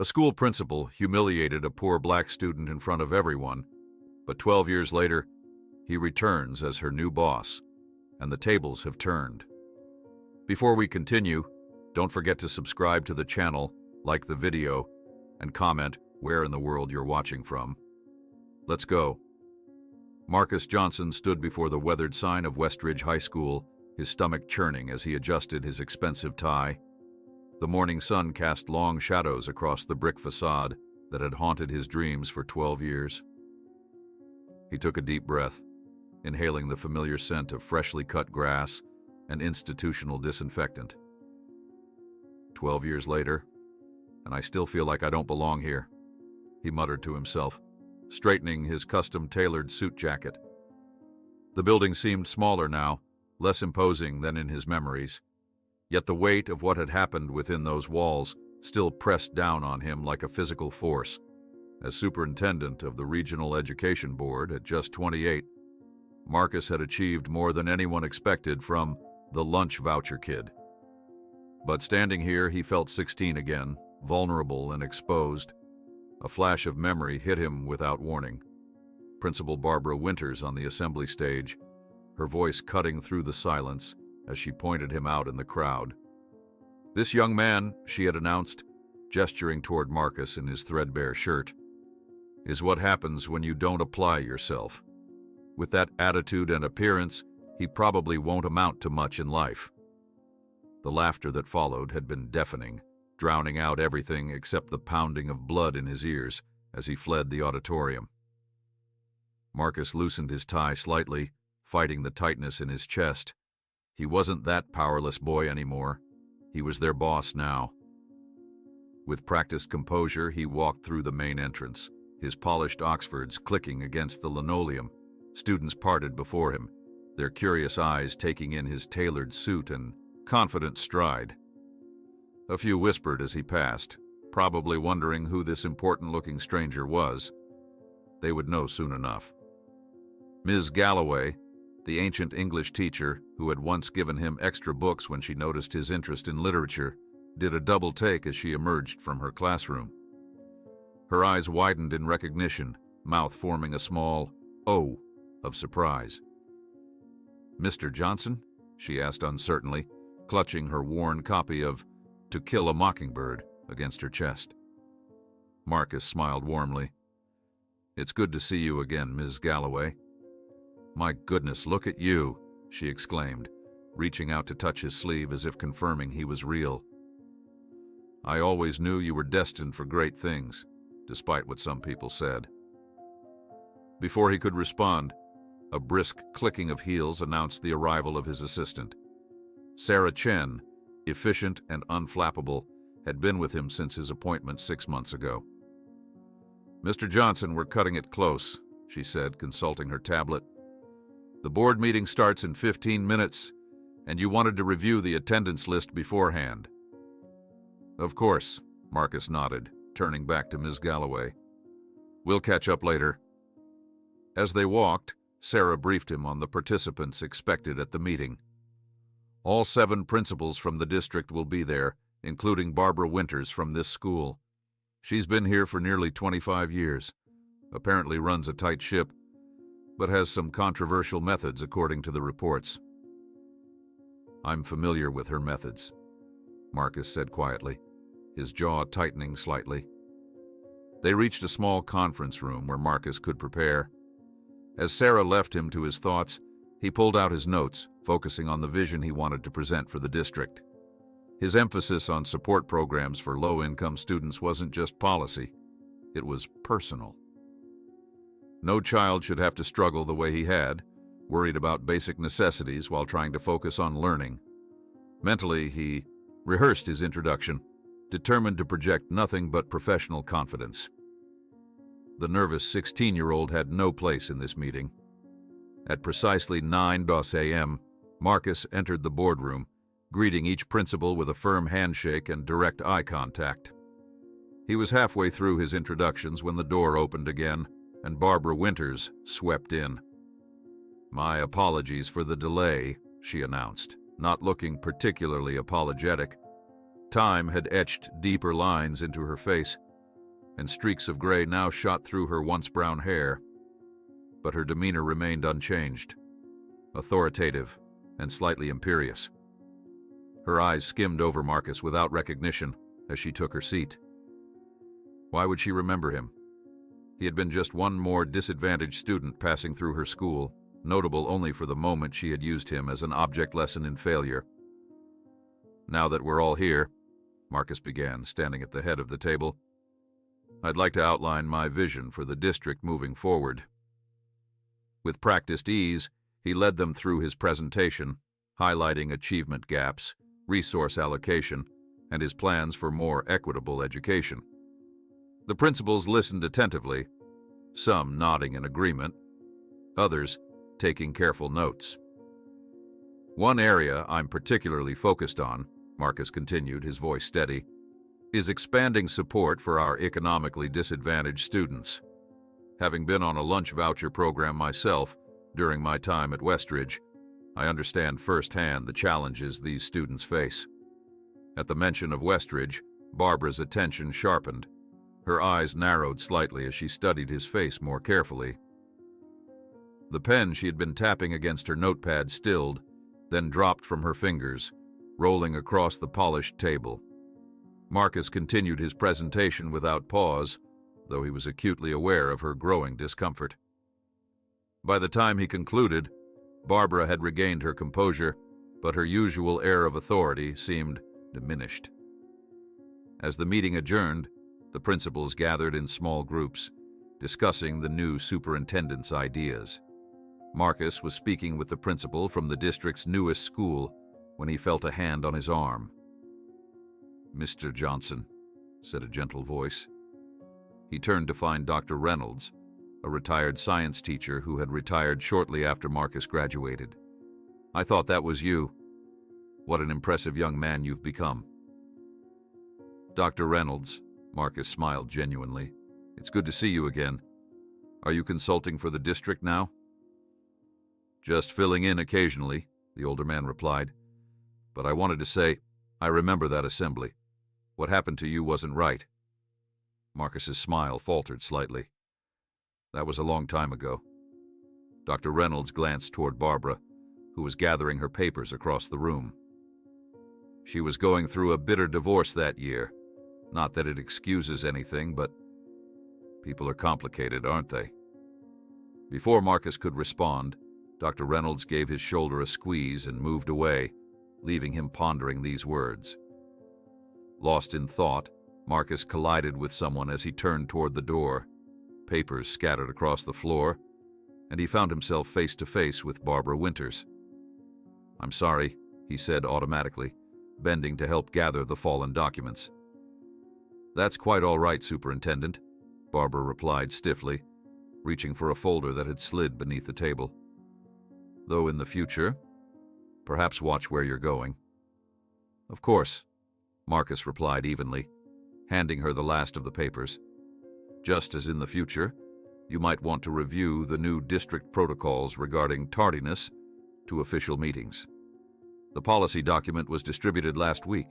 A school principal humiliated a poor black student in front of everyone, but 12 years later, he returns as her new boss, and the tables have turned. Before we continue, don't forget to subscribe to the channel, like the video, and comment where in the world you're watching from. Let's go. Marcus Johnson stood before the weathered sign of Westridge High School, his stomach churning as he adjusted his expensive tie. The morning sun cast long shadows across the brick facade that had haunted his dreams for 12 years. He took a deep breath, inhaling the familiar scent of freshly cut grass and institutional disinfectant. 12 years later, and I still feel like I don't belong here, he muttered to himself, straightening his custom-tailored suit jacket. The building seemed smaller now, less imposing than in his memories. Yet the weight of what had happened within those walls still pressed down on him like a physical force. As superintendent of the Regional Education Board at just 28, Marcus had achieved more than anyone expected from the lunch voucher kid. But standing here, he felt 16 again, vulnerable and exposed. A flash of memory hit him without warning. Principal Barbara Winters on the assembly stage, her voice cutting through the silence as she pointed him out in the crowd. "This young man," she had announced, gesturing toward Marcus in his threadbare shirt, "is what happens when you don't apply yourself. With that attitude and appearance, he probably won't amount to much in life." The laughter that followed had been deafening, drowning out everything except the pounding of blood in his ears as he fled the auditorium. Marcus loosened his tie slightly, fighting the tightness in his chest. He wasn't that powerless boy anymore. He was their boss now. With practiced composure, he walked through the main entrance, his polished Oxfords clicking against the linoleum. Students parted before him, their curious eyes taking in his tailored suit and confident stride. A few whispered as he passed, probably wondering who this important-looking stranger was. They would know soon enough. Ms. Galloway, the ancient English teacher who had once given him extra books when she noticed his interest in literature, did a double take as she emerged from her classroom. Her eyes widened in recognition, mouth forming a small O of surprise. "Mr. Johnson?" she asked uncertainly, clutching her worn copy of To Kill a Mockingbird against her chest. Marcus smiled warmly. "It's good to see you again, Ms. Galloway." "My goodness, look at you," she exclaimed, reaching out to touch his sleeve as if confirming he was real. "I always knew you were destined for great things, despite what some people said." Before he could respond, a brisk clicking of heels announced the arrival of his assistant. Sarah Chen, efficient and unflappable, had been with him since his appointment 6 months ago. "Mr. Johnson, we're cutting it close," she said, consulting her tablet. "The board meeting starts in 15 minutes, and you wanted to review the attendance list beforehand." "Of course," Marcus nodded, turning back to Ms. Galloway. "We'll catch up later." As they walked, Sarah briefed him on the participants expected at the meeting. All 7 principals from the district will be there, including Barbara Winters from this school. She's been here for nearly 25 years, apparently runs a tight ship, but has some controversial methods according to the reports. "I'm familiar with her methods," Marcus said quietly, his jaw tightening slightly. They reached a small conference room where Marcus could prepare. As Sarah left him to his thoughts, he pulled out his notes, focusing on the vision he wanted to present for the district. His emphasis on support programs for low-income students wasn't just policy, it was personal. No child should have to struggle the way he had, worried about basic necessities while trying to focus on learning. Mentally, he rehearsed his introduction, determined to project nothing but professional confidence. The nervous 16-year-old had no place in this meeting. At precisely 9 a.m., Marcus entered the boardroom, greeting each principal with a firm handshake and direct eye contact. He was halfway through his introductions when the door opened again, and Barbara Winters swept in. "My apologies for the delay," she announced, not looking particularly apologetic. Time had etched deeper lines into her face, and streaks of gray now shot through her once brown hair. But her demeanor remained unchanged, authoritative and slightly imperious. Her eyes skimmed over Marcus without recognition as she took her seat. Why would she remember him? He had been just one more disadvantaged student passing through her school, notable only for the moment she had used him as an object lesson in failure. Now that we're all here, Marcus began, standing at the head of the table, I'd like to outline my vision for the district moving forward. With practiced ease, he led them through his presentation, highlighting achievement gaps, resource allocation, and his plans for more equitable education. The principals listened attentively, some nodding in agreement, others taking careful notes. One area I'm particularly focused on, Marcus continued, his voice steady, is expanding support for our economically disadvantaged students. Having been on a lunch voucher program myself during my time at Westridge, I understand firsthand the challenges these students face. At the mention of Westridge, Barbara's attention sharpened. Her eyes narrowed slightly as she studied his face more carefully. The pen she had been tapping against her notepad stilled, then dropped from her fingers, rolling across the polished table. Marcus continued his presentation without pause, though he was acutely aware of her growing discomfort. By the time he concluded, Barbara had regained her composure, but her usual air of authority seemed diminished. As the meeting adjourned, the principals gathered in small groups, discussing the new superintendent's ideas. Marcus was speaking with the principal from the district's newest school when he felt a hand on his arm. "Mr. Johnson," said a gentle voice. He turned to find Dr. Reynolds, a retired science teacher who had retired shortly after Marcus graduated. "I thought that was you. What an impressive young man you've become." "Dr. Reynolds," Marcus smiled genuinely, "it's good to see you again. Are you consulting for the district now?" "Just filling in occasionally," the older man replied. "But I wanted to say, I remember that assembly. What happened to you wasn't right." Marcus's smile faltered slightly. "That was a long time ago." Dr. Reynolds glanced toward Barbara, who was gathering her papers across the room. "She was going through a bitter divorce that year. Not that it excuses anything, but people are complicated, aren't they?" Before Marcus could respond, Dr. Reynolds gave his shoulder a squeeze and moved away, leaving him pondering these words. Lost in thought, Marcus collided with someone as he turned toward the door. Papers scattered across the floor, and he found himself face to face with Barbara Winters. "I'm sorry," he said automatically, bending to help gather the fallen documents. "That's quite all right, Superintendent," Barbara replied stiffly, reaching for a folder that had slid beneath the table. "Though in the future, perhaps watch where you're going." "Of course," Marcus replied evenly, handing her the last of the papers. "Just as in the future, you might want to review the new district protocols regarding tardiness to official meetings. The policy document was distributed last week."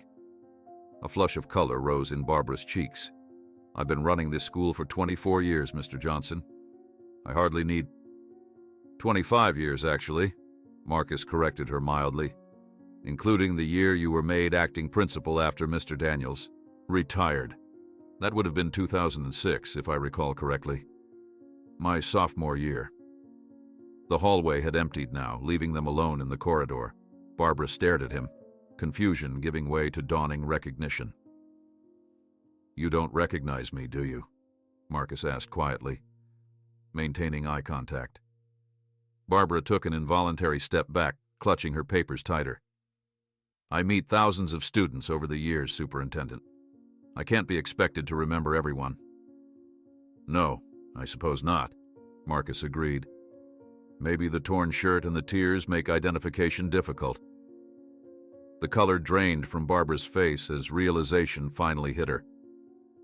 A flush of color rose in Barbara's cheeks. "I've been running this school for 24 years, Mr. Johnson. I hardly need—" 25 years, actually," Marcus corrected her mildly, "including the year you were made acting principal after Mr. Daniels retired. That would have been 2006, if I recall correctly. My sophomore year." The hallway had emptied now, leaving them alone in the corridor. Barbara stared at him, confusion giving way to dawning recognition. "You don't recognize me, do you?" Marcus asked quietly, maintaining eye contact. Barbara took an involuntary step back, clutching her papers tighter. "I meet thousands of students over the years, Superintendent. I can't be expected to remember everyone." "No, I suppose not," Marcus agreed. "Maybe the torn shirt and the tears make identification difficult." The color drained from Barbara's face as realization finally hit her.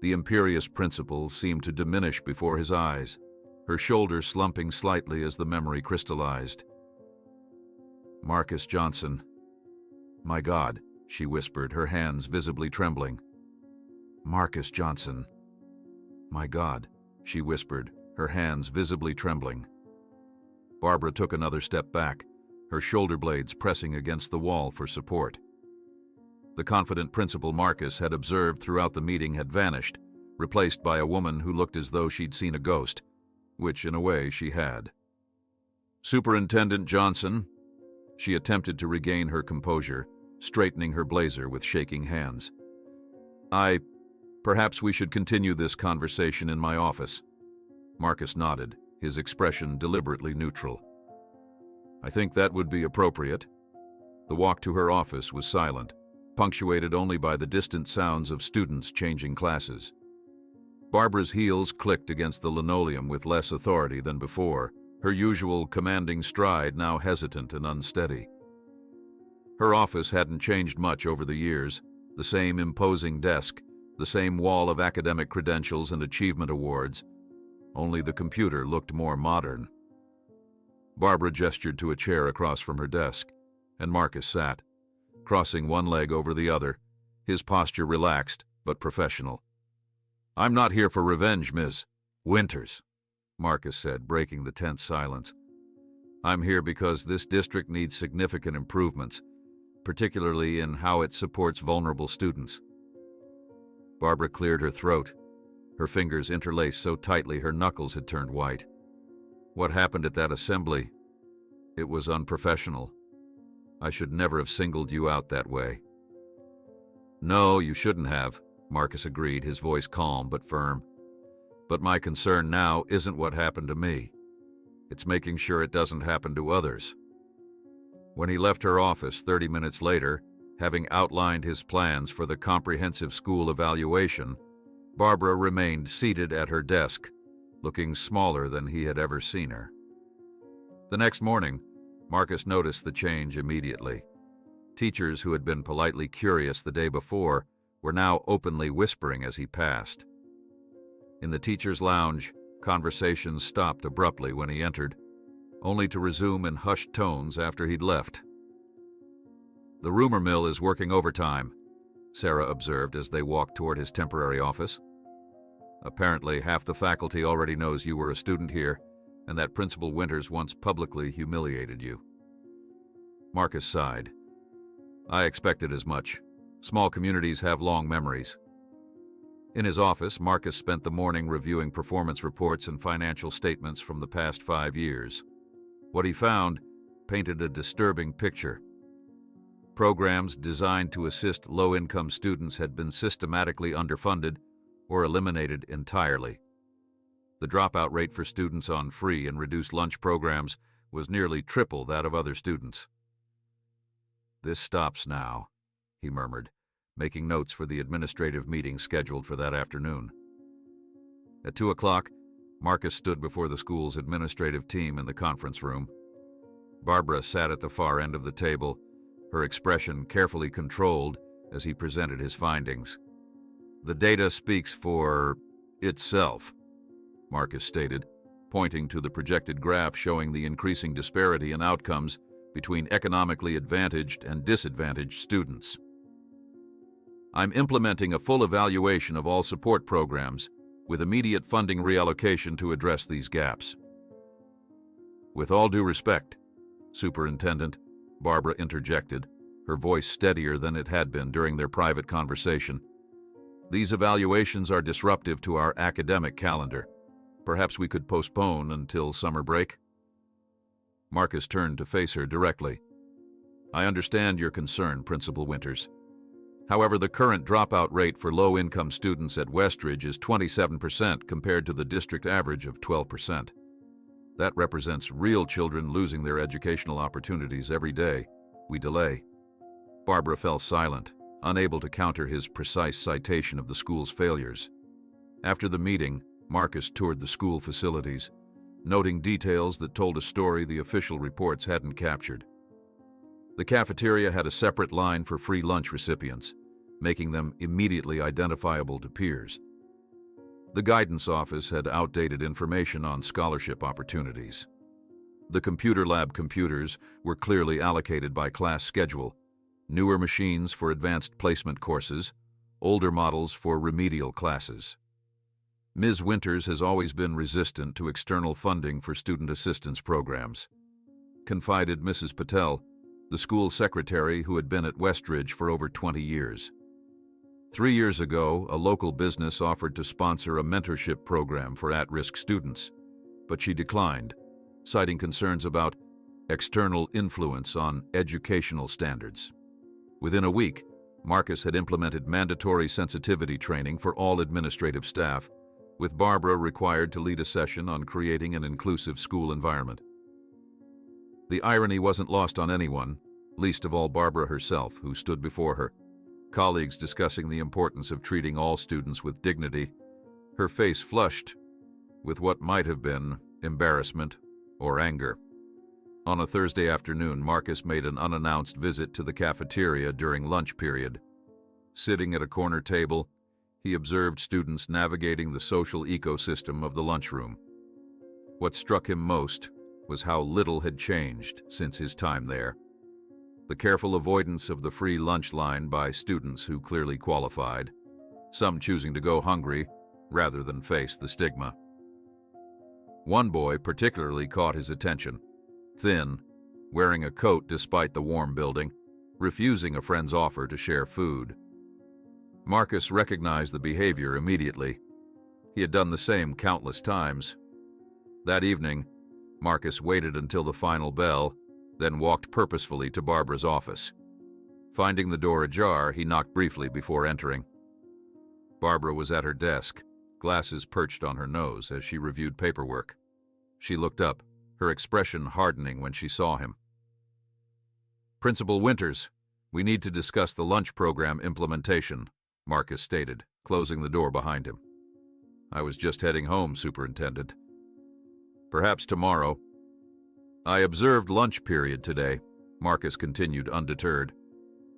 The imperious principal seemed to diminish before his eyes, her shoulders slumping slightly as the memory crystallized. "Marcus Johnson. My God," she whispered, her hands visibly trembling. "Marcus Johnson." "My God," she whispered, her hands visibly trembling. Barbara took another step back, her shoulder blades pressing against the wall for support. The confident Principal Marcus had observed throughout the meeting had vanished, replaced by a woman who looked as though she'd seen a ghost, which in a way she had. "Superintendent Johnson," she attempted to regain her composure, straightening her blazer with shaking hands. Perhaps we should continue this conversation in my office." Marcus nodded, his expression deliberately neutral. "I think that would be appropriate." The walk to her office was silent, punctuated only by the distant sounds of students changing classes. Barbara's heels clicked against the linoleum with less authority than before, her usual commanding stride now hesitant and unsteady. Her office hadn't changed much over the years, the same imposing desk, the same wall of academic credentials and achievement awards, only the computer looked more modern. Barbara gestured to a chair across from her desk, and Marcus sat, crossing one leg over the other, his posture relaxed but professional. "I'm not here for revenge, Ms. Winters," Marcus said, breaking the tense silence. "I'm here because this district needs significant improvements, particularly in how it supports vulnerable students." Barbara cleared her throat, her fingers interlaced so tightly her knuckles had turned white. "What happened at that assembly? It was unprofessional. I should never have singled you out that way." "No, you shouldn't have," Marcus agreed, his voice calm but firm. "But my concern now isn't what happened to me. It's making sure it doesn't happen to others." When he left her office 30 minutes later, having outlined his plans for the comprehensive school evaluation, Barbara remained seated at her desk, looking smaller than he had ever seen her. The next morning, Marcus noticed the change immediately. Teachers who had been politely curious the day before were now openly whispering as he passed. In the teacher's lounge, conversations stopped abruptly when he entered, only to resume in hushed tones after he'd left. "The rumor mill is working overtime," Sarah observed as they walked toward his temporary office. "Apparently half the faculty already knows you were a student here, and that Principal Winters once publicly humiliated you." Marcus sighed. "I expected as much. Small communities have long memories." In his office, Marcus spent the morning reviewing performance reports and financial statements from the past 5 years. What he found painted a disturbing picture. Programs designed to assist low-income students had been systematically underfunded or eliminated entirely. The dropout rate for students on free and reduced lunch programs was nearly triple that of other students. "This stops now," he murmured, making notes for the administrative meeting scheduled for that afternoon. At 2 o'clock, Marcus stood before the school's administrative team in the conference room. Barbara sat at the far end of the table, her expression carefully controlled as he presented his findings. "The data speaks for itself," Marcus stated, pointing to the projected graph showing the increasing disparity in outcomes between economically advantaged and disadvantaged students. "I'm implementing a full evaluation of all support programs with immediate funding reallocation to address these gaps." "With all due respect, Superintendent," Barbara interjected, her voice steadier than it had been during their private conversation, "these evaluations are disruptive to our academic calendar. Perhaps we could postpone until summer break?" Marcus turned to face her directly. "I understand your concern, Principal Winters. However, the current dropout rate for low-income students at Westridge is 27% compared to the district average of 12%. That represents real children losing their educational opportunities every day we delay." Barbara fell silent, unable to counter his precise citation of the school's failures. After the meeting, Marcus toured the school facilities, noting details that told a story the official reports hadn't captured. The cafeteria had a separate line for free lunch recipients, making them immediately identifiable to peers. The guidance office had outdated information on scholarship opportunities. The computer lab computers were clearly allocated by class schedule, newer machines for advanced placement courses, older models for remedial classes. Ms. Winters has always been resistant to external funding for student assistance programs, confided Mrs. Patel, the school secretary who had been at Westridge for over 20 years. 3 years ago, a local business offered to sponsor a mentorship program for at-risk students, but she declined, citing concerns about external influence on educational standards. Within a week, Marcus had implemented mandatory sensitivity training for all administrative staff, with Barbara required to lead a session on creating an inclusive school environment. The irony wasn't lost on anyone, least of all Barbara herself, who stood before her, colleagues discussing the importance of treating all students with dignity, her face flushed with what might have been embarrassment or anger. On a Thursday afternoon, Marcus made an unannounced visit to the cafeteria during lunch period. Sitting at a corner table, he observed students navigating the social ecosystem of the lunchroom. What struck him most was how little had changed since his time there. The careful avoidance of the free lunch line by students who clearly qualified, some choosing to go hungry rather than face the stigma. One boy particularly caught his attention. Thin, wearing a coat despite the warm building, refusing a friend's offer to share food. Marcus recognized the behavior immediately. He had done the same countless times. That evening, Marcus waited until the final bell, then walked purposefully to Barbara's office. Finding the door ajar, he knocked briefly before entering. Barbara was at her desk, glasses perched on her nose as she reviewed paperwork. She looked up, her expression hardening when she saw him. "Principal Winters, we need to discuss the lunch program implementation," Marcus stated, closing the door behind him. "I was just heading home, Superintendent. Perhaps tomorrow." "I observed lunch period today," Marcus continued undeterred.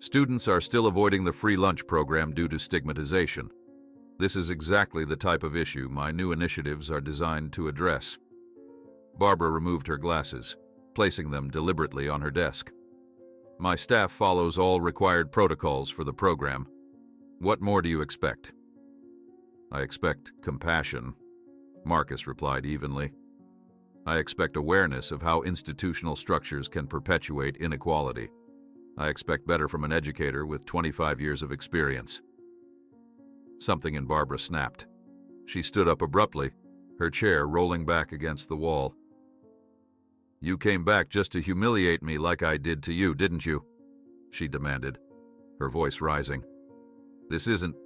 "Students are still avoiding the free lunch program due to stigmatization. This is exactly the type of issue my new initiatives are designed to address." Barbara removed her glasses, placing them deliberately on her desk. "My staff follows all required protocols for the program. What more do you expect?" "I expect compassion," Marcus replied evenly. "I expect awareness of how institutional structures can perpetuate inequality. I expect better from an educator with 25 years of experience." Something in Barbara snapped. She stood up abruptly, her chair rolling back against the wall. "You came back just to humiliate me like I did to you, didn't you?" she demanded, her voice rising. "This isn't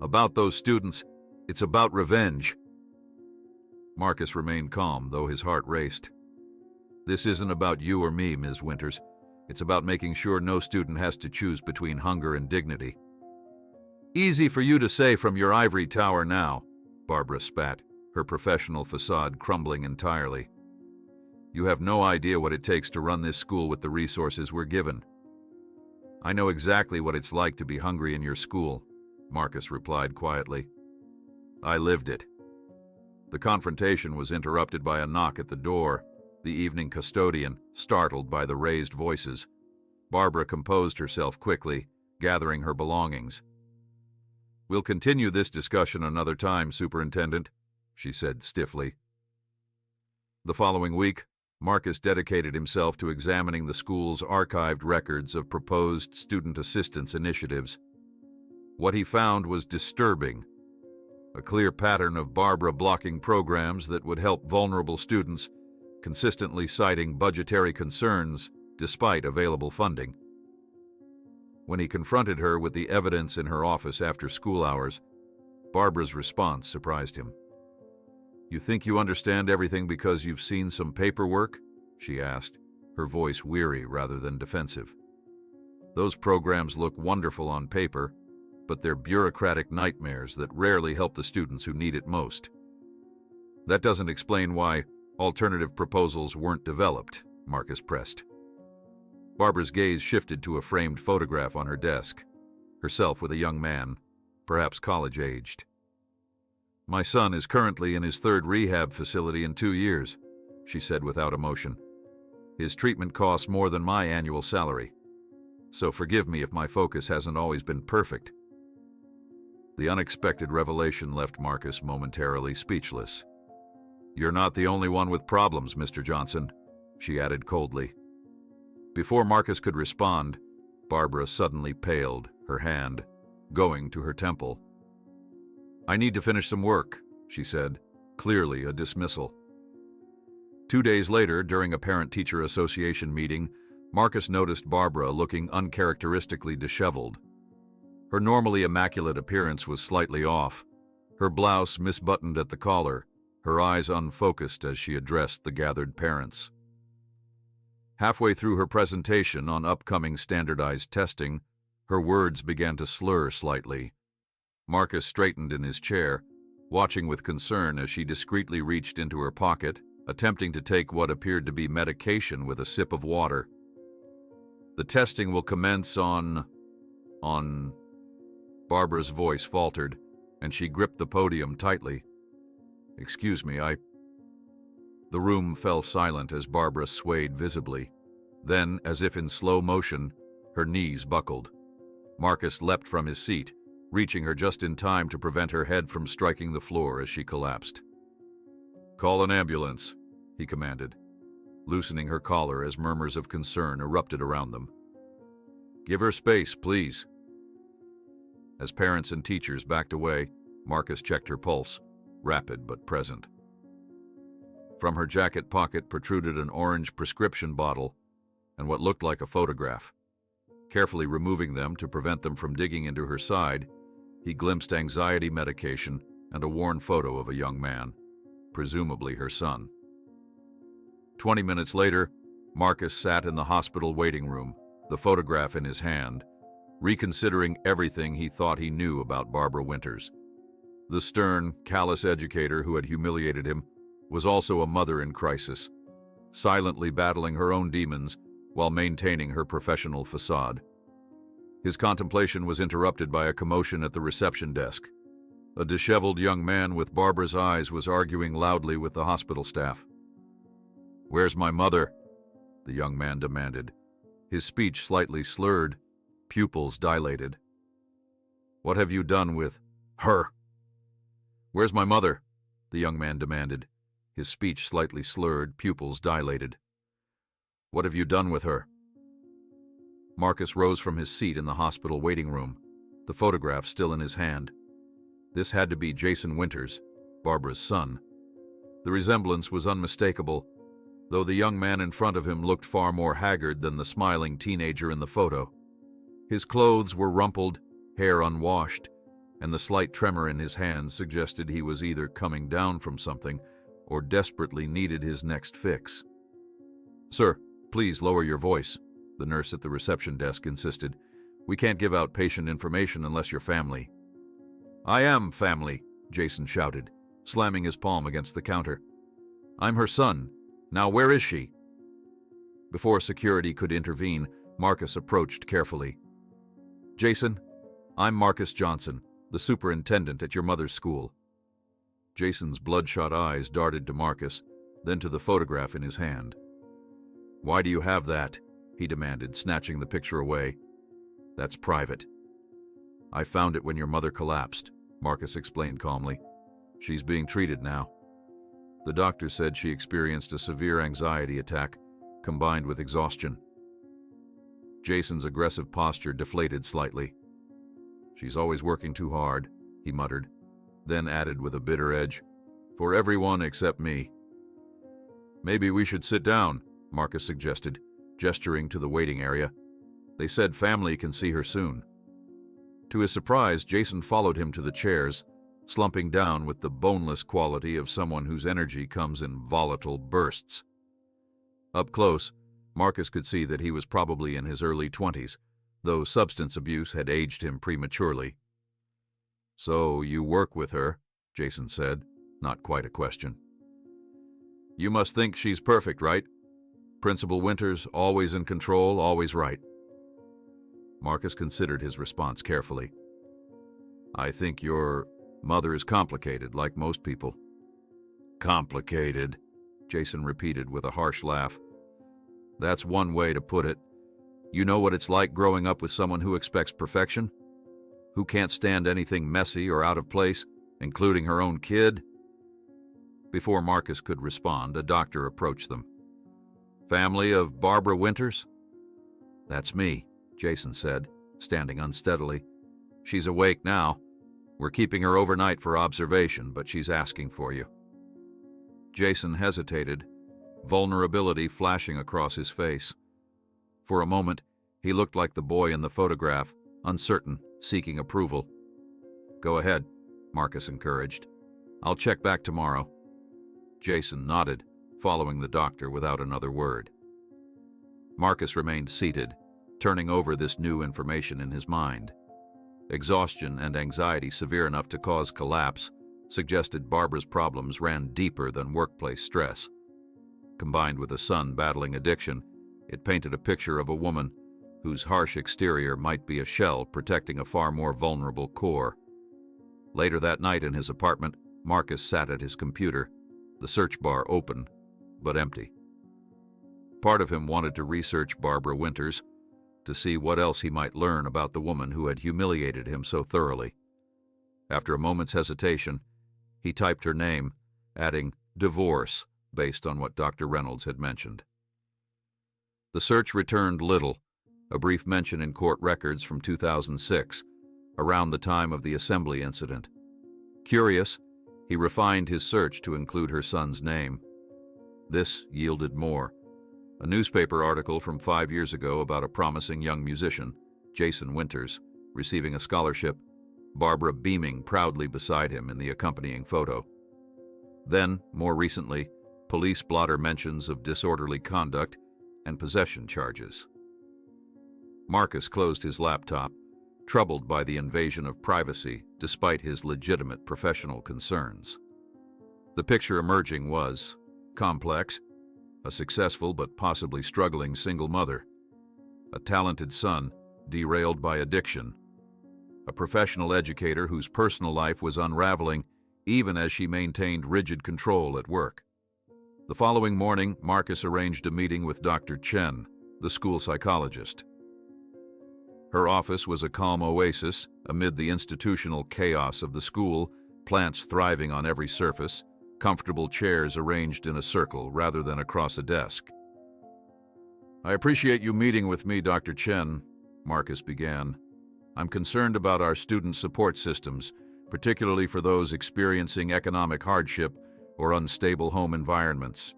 about those students, it's about revenge." Marcus remained calm, though his heart raced. "This isn't about you or me, Ms. Winters. It's about making sure no student has to choose between hunger and dignity." "Easy for you to say from your ivory tower now," Barbara spat, her professional facade crumbling entirely. "You have no idea what it takes to run this school with the resources we're given." "I know exactly what it's like to be hungry in your school," Marcus replied quietly. "I lived it." The confrontation was interrupted by a knock at the door, the evening custodian, startled by the raised voices. Barbara composed herself quickly, gathering her belongings. "We'll continue this discussion another time, Superintendent," she said stiffly. The following week, Marcus dedicated himself to examining the school's archived records of proposed student assistance initiatives. What he found was disturbing. A clear pattern of Barbara blocking programs that would help vulnerable students, consistently citing budgetary concerns despite available funding. When he confronted her with the evidence in her office after school hours, Barbara's response surprised him. "You think you understand everything because you've seen some paperwork?" she asked, her voice weary rather than defensive. "Those programs look wonderful on paper, but they're bureaucratic nightmares that rarely help the students who need it most." "That doesn't explain why alternative proposals weren't developed," Marcus pressed. Barbara's gaze shifted to a framed photograph on her desk, herself with a young man, perhaps college-aged. "My son is currently in his third rehab facility in 2 years," she said without emotion. "His treatment costs more than my annual salary. So forgive me if my focus hasn't always been perfect." The unexpected revelation left Marcus momentarily speechless. "You're not the only one with problems, Mr. Johnson," she added coldly. Before Marcus could respond, Barbara suddenly paled, her hand going to her temple. "I need to finish some work," she said, clearly a dismissal. 2 days later, during a parent-teacher association meeting, Marcus noticed Barbara looking uncharacteristically disheveled. Her normally immaculate appearance was slightly off, her blouse misbuttoned at the collar, her eyes unfocused as she addressed the gathered parents. Halfway through her presentation on upcoming standardized testing, her words began to slur slightly. Marcus straightened in his chair, watching with concern as she discreetly reached into her pocket, attempting to take what appeared to be medication with a sip of water. "The testing will commence on... Barbara's voice faltered, and she gripped the podium tightly. "Excuse me, The room fell silent as Barbara swayed visibly. Then, as if in slow motion, her knees buckled. Marcus leapt from his seat, reaching her just in time to prevent her head from striking the floor as she collapsed. "Call an ambulance," he commanded, loosening her collar as murmurs of concern erupted around them. "Give her space, please." As parents and teachers backed away, Marcus checked her pulse, rapid but present. From her jacket pocket protruded an orange prescription bottle and what looked like a photograph. Carefully removing them to prevent them from digging into her side, he glimpsed anxiety medication and a worn photo of a young man, presumably her son. 20 minutes later, Marcus sat in the hospital waiting room, the photograph in his hand, reconsidering everything he thought he knew about Barbara Winters. The stern, callous educator who had humiliated him was also a mother in crisis, silently battling her own demons while maintaining her professional facade. His contemplation was interrupted by a commotion at the reception desk. A disheveled young man with Barbara's eyes was arguing loudly with the hospital staff. "Where's my mother?" the young man demanded, his speech slightly slurred, pupils dilated. "What have you done with her?" "Where's my mother?" the young man demanded, his speech slightly slurred, pupils dilated. "What have you done with her?" Marcus rose from his seat in the hospital waiting room, the photograph still in his hand. This had to be Jason Winters, Barbara's son. The resemblance was unmistakable, though the young man in front of him looked far more haggard than the smiling teenager in the photo. His clothes were rumpled, hair unwashed, and the slight tremor in his hands suggested he was either coming down from something or desperately needed his next fix. "Sir, please lower your voice," the nurse at the reception desk insisted. "We can't give out patient information unless you're family." "I am family," Jason shouted, slamming his palm against the counter. "I'm her son. Now where is she?" Before security could intervene, Marcus approached carefully. "Jason, I'm Marcus Johnson, the superintendent at your mother's school." Jason's bloodshot eyes darted to Marcus, then to the photograph in his hand. "Why do you have that?" he demanded, snatching the picture away. "That's private." "I found it when your mother collapsed," Marcus explained calmly. "She's being treated now. The doctor said she experienced a severe anxiety attack, combined with exhaustion." Jason's aggressive posture deflated slightly. "She's always working too hard," he muttered, then added with a bitter edge, "For everyone except me." "Maybe we should sit down," Marcus suggested, gesturing to the waiting area. "They said family can see her soon." To his surprise, Jason followed him to the chairs, slumping down with the boneless quality of someone whose energy comes in volatile bursts. Up close, Marcus could see that he was probably in his early 20s, though substance abuse had aged him prematurely. "So you work with her," Jason said, not quite a question. "You must think she's perfect, right? Principal Winters, always in control, always right." Marcus considered his response carefully. "I think your mother is complicated, like most people." "Complicated," Jason repeated with a harsh laugh. "That's one way to put it. You know what it's like growing up with someone who expects perfection?" who can't stand anything messy or out of place, including her own kid?" Before Marcus could respond, a doctor approached them. "Family of Barbara Winters?" "That's me," Jason said, standing unsteadily. "She's awake now. We're keeping her overnight for observation, but she's asking for you." Jason hesitated, vulnerability flashing across his face. For a moment, he looked like the boy in the photograph, uncertain, seeking approval. "Go ahead," Marcus encouraged. "I'll check back tomorrow." Jason nodded, following the doctor without another word. Marcus remained seated, turning over this new information in his mind. Exhaustion and anxiety severe enough to cause collapse suggested Barbara's problems ran deeper than workplace stress. Combined with a son battling addiction, it painted a picture of a woman whose harsh exterior might be a shell protecting a far more vulnerable core. Later that night in his apartment, Marcus sat at his computer, the search bar open, but empty. Part of him wanted to research Barbara Winters, to see what else he might learn about the woman who had humiliated him so thoroughly. After a moment's hesitation, he typed her name, adding "divorce" based on what Dr. Reynolds had mentioned. The search returned little, a brief mention in court records from 2006, around the time of the assembly incident. Curious, he refined his search to include her son's name. This yielded more. A newspaper article from 5 years ago about a promising young musician, Jason Winters, receiving a scholarship, Barbara beaming proudly beside him in the accompanying photo. Then, more recently, police blotter mentions of disorderly conduct and possession charges. Marcus closed his laptop, troubled by the invasion of privacy despite his legitimate professional concerns. The picture emerging was complex: a successful but possibly struggling single mother, a talented son derailed by addiction, a professional educator whose personal life was unraveling even as she maintained rigid control at work. The following morning, Marcus arranged a meeting with Dr. Chen, the school psychologist. Her office was a calm oasis amid the institutional chaos of the school, plants thriving on every surface, comfortable chairs arranged in a circle rather than across a desk. "I appreciate you meeting with me, Dr. Chen," Marcus began. "I'm concerned about our student support systems, particularly for those experiencing economic hardship or unstable home environments."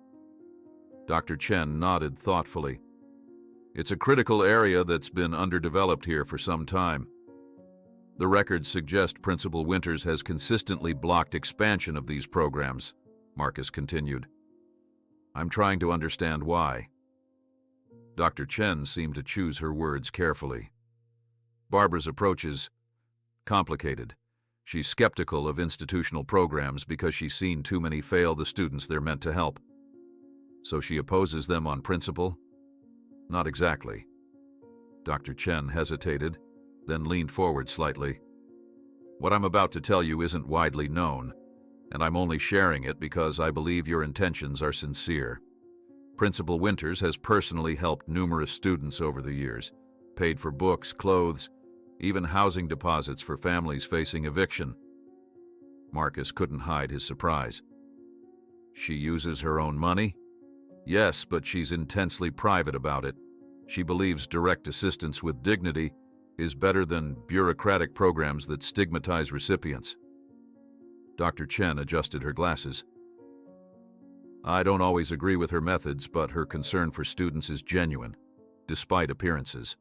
Dr. Chen nodded thoughtfully. "It's a critical area that's been underdeveloped here for some time. The records suggest Principal Winters has consistently blocked expansion of these programs," Marcus continued. "I'm trying to understand why." Dr. Chen seemed to choose her words carefully. "Barbara's approach is complicated. She's skeptical of institutional programs because she's seen too many fail the students they're meant to help. So she opposes them on principle?" "Not exactly." Dr. Chen hesitated, then leaned forward slightly. "What I'm about to tell you isn't widely known, and I'm only sharing it because I believe your intentions are sincere. Principal Winters has personally helped numerous students over the years, paid for books, clothes, even housing deposits for families facing eviction." Marcus couldn't hide his surprise. "She uses her own money?" "Yes, but she's intensely private about it. She believes direct assistance with dignity is better than bureaucratic programs that stigmatize recipients." Dr. Chen adjusted her glasses. "I don't always agree with her methods, but her concern for students is genuine, despite appearances."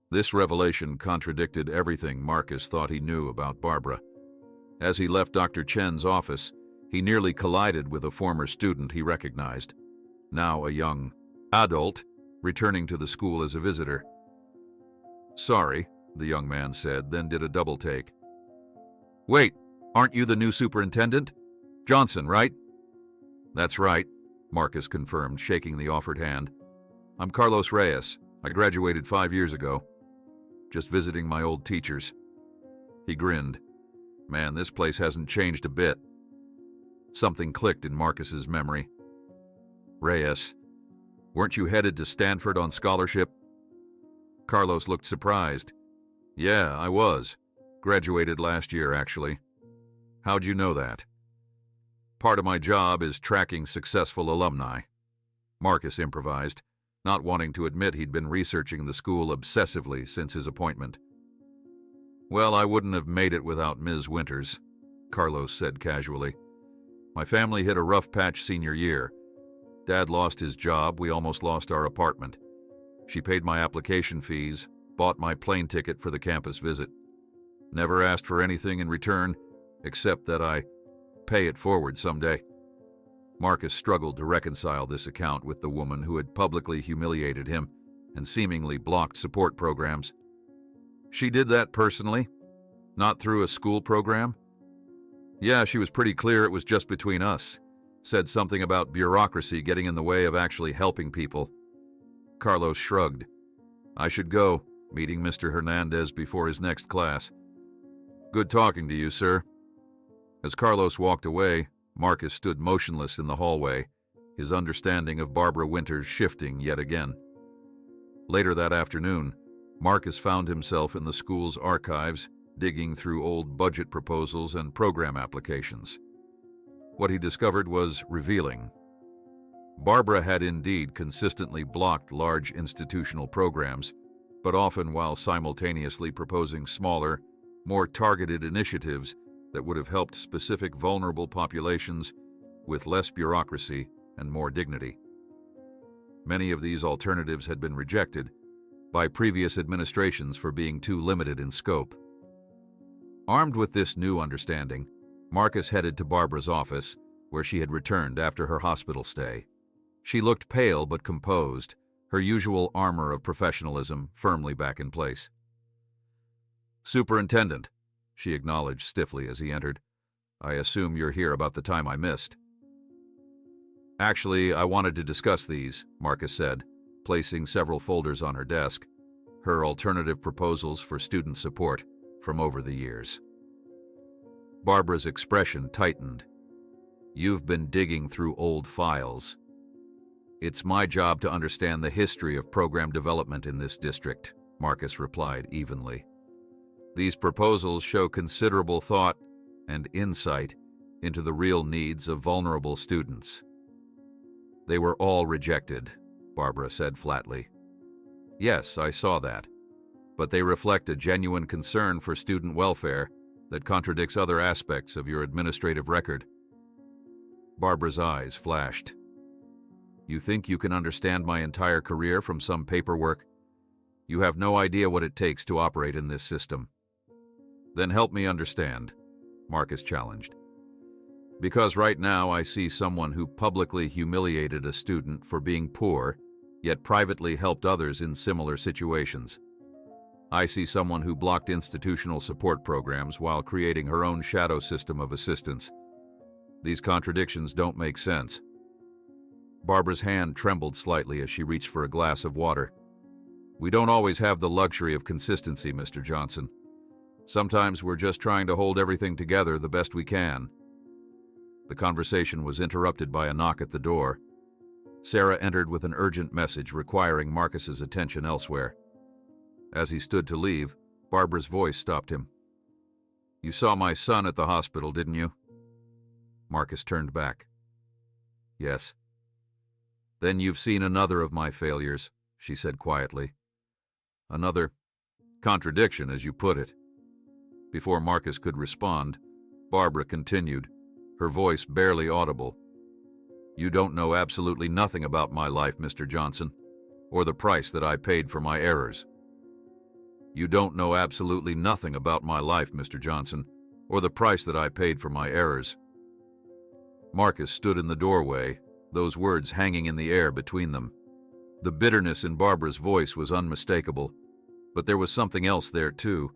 This revelation contradicted everything Marcus thought he knew about Barbara. As he left Dr. Chen's office, he nearly collided with a former student he recognized, now a young adult, returning to the school as a visitor. "Sorry," the young man said, then did a double take. "Wait, aren't you the new superintendent? Johnson, right?" "That's right," Marcus confirmed, shaking the offered hand. "I'm Carlos Reyes. I graduated 5 years ago. Just visiting my old teachers." He grinned. "Man, this place hasn't changed a bit." Something clicked in Marcus's memory. "Reyes, weren't you headed to Stanford on scholarship?" Carlos looked surprised. Yeah, I was. Graduated last year, actually. How'd you know that? Part of my job is tracking successful alumni. Marcus improvised, not wanting to admit he'd been researching the school obsessively since his appointment. Well, I wouldn't have made it without Ms. Winters, Carlos said casually. My family hit a rough patch senior year. Dad lost his job, we almost lost our apartment. She paid my application fees, bought my plane ticket for the campus visit. Never asked for anything in return, except that I pay it forward someday. Marcus struggled to reconcile this account with the woman who had publicly humiliated him and seemingly blocked support programs. She did that personally? Not through a school program? Yeah, she was pretty clear it was just between us. Said something about bureaucracy getting in the way of actually helping people. Carlos shrugged. I should go, meeting Mr. Hernandez before his next class. Good talking to you, sir. As Carlos walked away, Marcus stood motionless in the hallway, his understanding of Barbara Winters shifting yet again. Later that afternoon, Marcus found himself in the school's archives, digging through old budget proposals and program applications. What he discovered was revealing. Barbara had indeed consistently blocked large institutional programs, but often while simultaneously proposing smaller, more targeted initiatives that would have helped specific vulnerable populations with less bureaucracy and more dignity. Many of these alternatives had been rejected by previous administrations for being too limited in scope. Armed with this new understanding, Marcus headed to Barbara's office, where she had returned after her hospital stay. She looked pale but composed, her usual armor of professionalism firmly back in place. Superintendent, she acknowledged stiffly as he entered. I assume you're here about the time I missed. Actually, I wanted to discuss these, Marcus said, placing several folders on her desk, her alternative proposals for student support from over the years. Barbara's expression tightened. You've been digging through old files. It's my job to understand the history of program development in this district, Marcus replied evenly. These proposals show considerable thought and insight into the real needs of vulnerable students. They were all rejected, Barbara said flatly. Yes, I saw that, but they reflect a genuine concern for student welfare that contradicts other aspects of your administrative record. Barbara's eyes flashed. You think you can understand my entire career from some paperwork? You have no idea what it takes to operate in this system. Then help me understand, Marcus challenged. Because right now I see someone who publicly humiliated a student for being poor, yet privately helped others in similar situations. I see someone who blocked institutional support programs while creating her own shadow system of assistance. These contradictions don't make sense. Barbara's hand trembled slightly as she reached for a glass of water. We don't always have the luxury of consistency, Mr. Johnson. Sometimes we're just trying to hold everything together the best we can. The conversation was interrupted by a knock at the door. Sarah entered with an urgent message requiring Marcus's attention elsewhere. As he stood to leave, Barbara's voice stopped him. You saw my son at the hospital, didn't you? Marcus turned back. Yes. Then you've seen another of my failures, she said quietly. Another contradiction, as you put it. Before Marcus could respond, Barbara continued, her voice barely audible. You don't know absolutely nothing about my life, Mr. Johnson, or the price that I paid for my errors. You don't know absolutely nothing about my life, Mr. Johnson, or the price that I paid for my errors. Marcus stood in the doorway, those words hanging in the air between them. The bitterness in Barbara's voice was unmistakable, but there was something else there too.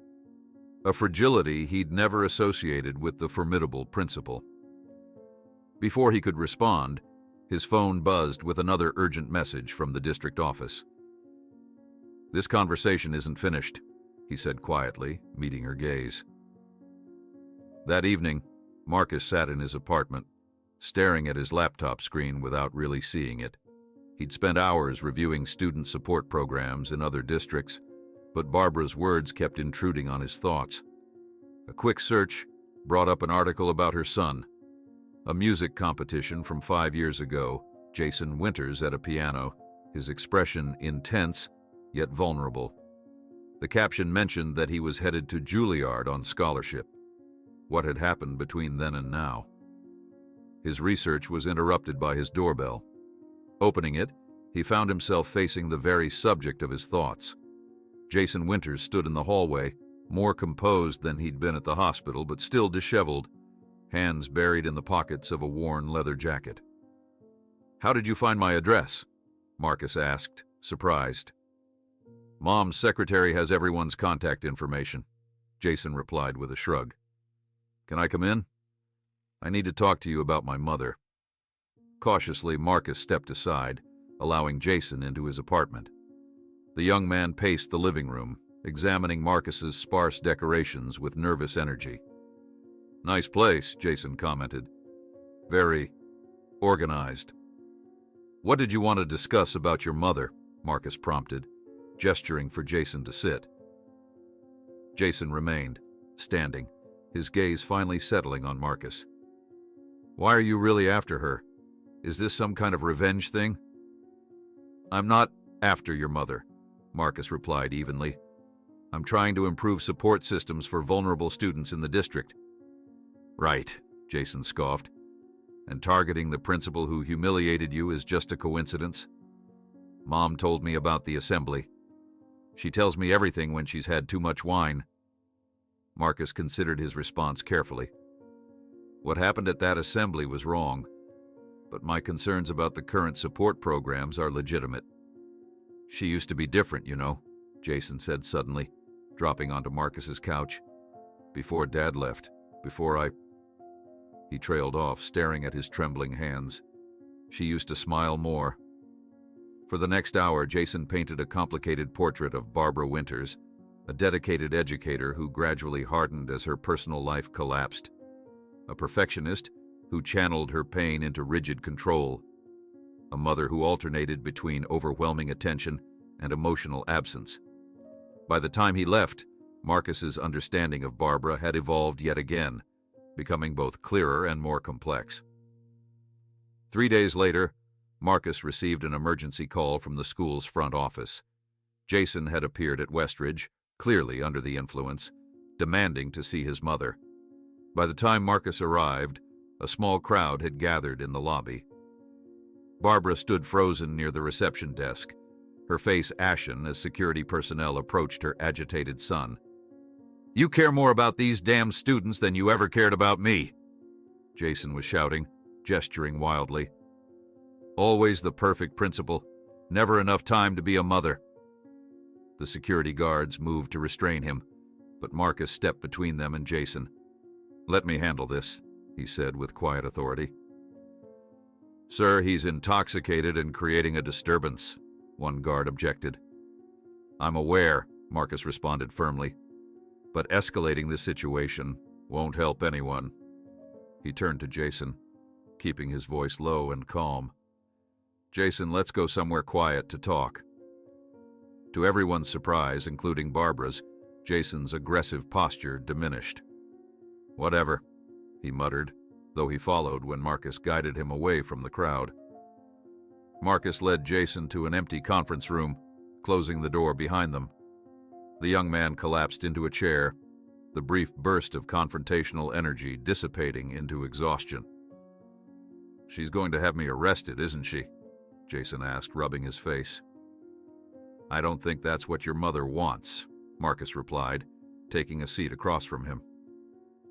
A fragility he'd never associated with the formidable principal. Before he could respond, his phone buzzed with another urgent message from the district office. This conversation isn't finished, he said quietly, meeting her gaze. That evening, Marcus sat in his apartment, staring at his laptop screen without really seeing it. He'd spent hours reviewing student support programs in other districts, but Barbara's words kept intruding on his thoughts. A quick search brought up an article about her son. A music competition from 5 years ago, Jason Winters at a piano, his expression intense, yet vulnerable. The caption mentioned that he was headed to Juilliard on scholarship. What had happened between then and now? His research was interrupted by his doorbell. Opening it, he found himself facing the very subject of his thoughts. Jason Winters stood in the hallway, more composed than he'd been at the hospital, but still disheveled, hands buried in the pockets of a worn leather jacket. "How did you find my address?" Marcus asked, surprised. "Mom's secretary has everyone's contact information," Jason replied with a shrug. "Can I come in? I need to talk to you about my mother." Cautiously, Marcus stepped aside, allowing Jason into his apartment. The young man paced the living room, examining Marcus's sparse decorations with nervous energy. "Nice place," Jason commented. "Very organized." "What did you want to discuss about your mother?" Marcus prompted, gesturing for Jason to sit. Jason remained, standing, his gaze finally settling on Marcus. "Why are you really after her? Is this some kind of revenge thing?" "I'm not after your mother," Marcus replied evenly. "I'm trying to improve support systems for vulnerable students in the district." "Right," Jason scoffed. "And targeting the principal who humiliated you is just a coincidence? Mom told me about the assembly. She tells me everything when she's had too much wine." Marcus considered his response carefully. "What happened at that assembly was wrong, but my concerns about the current support programs are legitimate." "She used to be different, you know," Jason said suddenly, dropping onto Marcus's couch. "Before Dad left, before I—" He trailed off, staring at his trembling hands. "She used to smile more." For the next hour, Jason painted a complicated portrait of Barbara Winters, a dedicated educator who gradually hardened as her personal life collapsed. A perfectionist who channeled her pain into rigid control. A mother who alternated between overwhelming attention and emotional absence. By the time he left, Marcus's understanding of Barbara had evolved yet again, becoming both clearer and more complex. 3 days later, Marcus received an emergency call from the school's front office. Jason had appeared at Westridge, clearly under the influence, demanding to see his mother. By the time Marcus arrived, a small crowd had gathered in the lobby. Barbara stood frozen near the reception desk, her face ashen as security personnel approached her agitated son. "You care more about these damn students than you ever cared about me," Jason was shouting, gesturing wildly. "Always the perfect principal, never enough time to be a mother." The security guards moved to restrain him, but Marcus stepped between them and Jason. "Let me handle this," he said with quiet authority. "Sir, he's intoxicated and creating a disturbance," one guard objected. "I'm aware," Marcus responded firmly, "but escalating this situation won't help anyone." He turned to Jason, keeping his voice low and calm. "Jason, let's go somewhere quiet to talk." To everyone's surprise, including Barbara's, Jason's aggressive posture diminished. "Whatever," he muttered, though he followed when Marcus guided him away from the crowd. Marcus led Jason to an empty conference room, closing the door behind them. The young man collapsed into a chair, the brief burst of confrontational energy dissipating into exhaustion. "She's going to have me arrested, isn't she?" Jason asked, rubbing his face. "I don't think that's what your mother wants," Marcus replied, taking a seat across from him.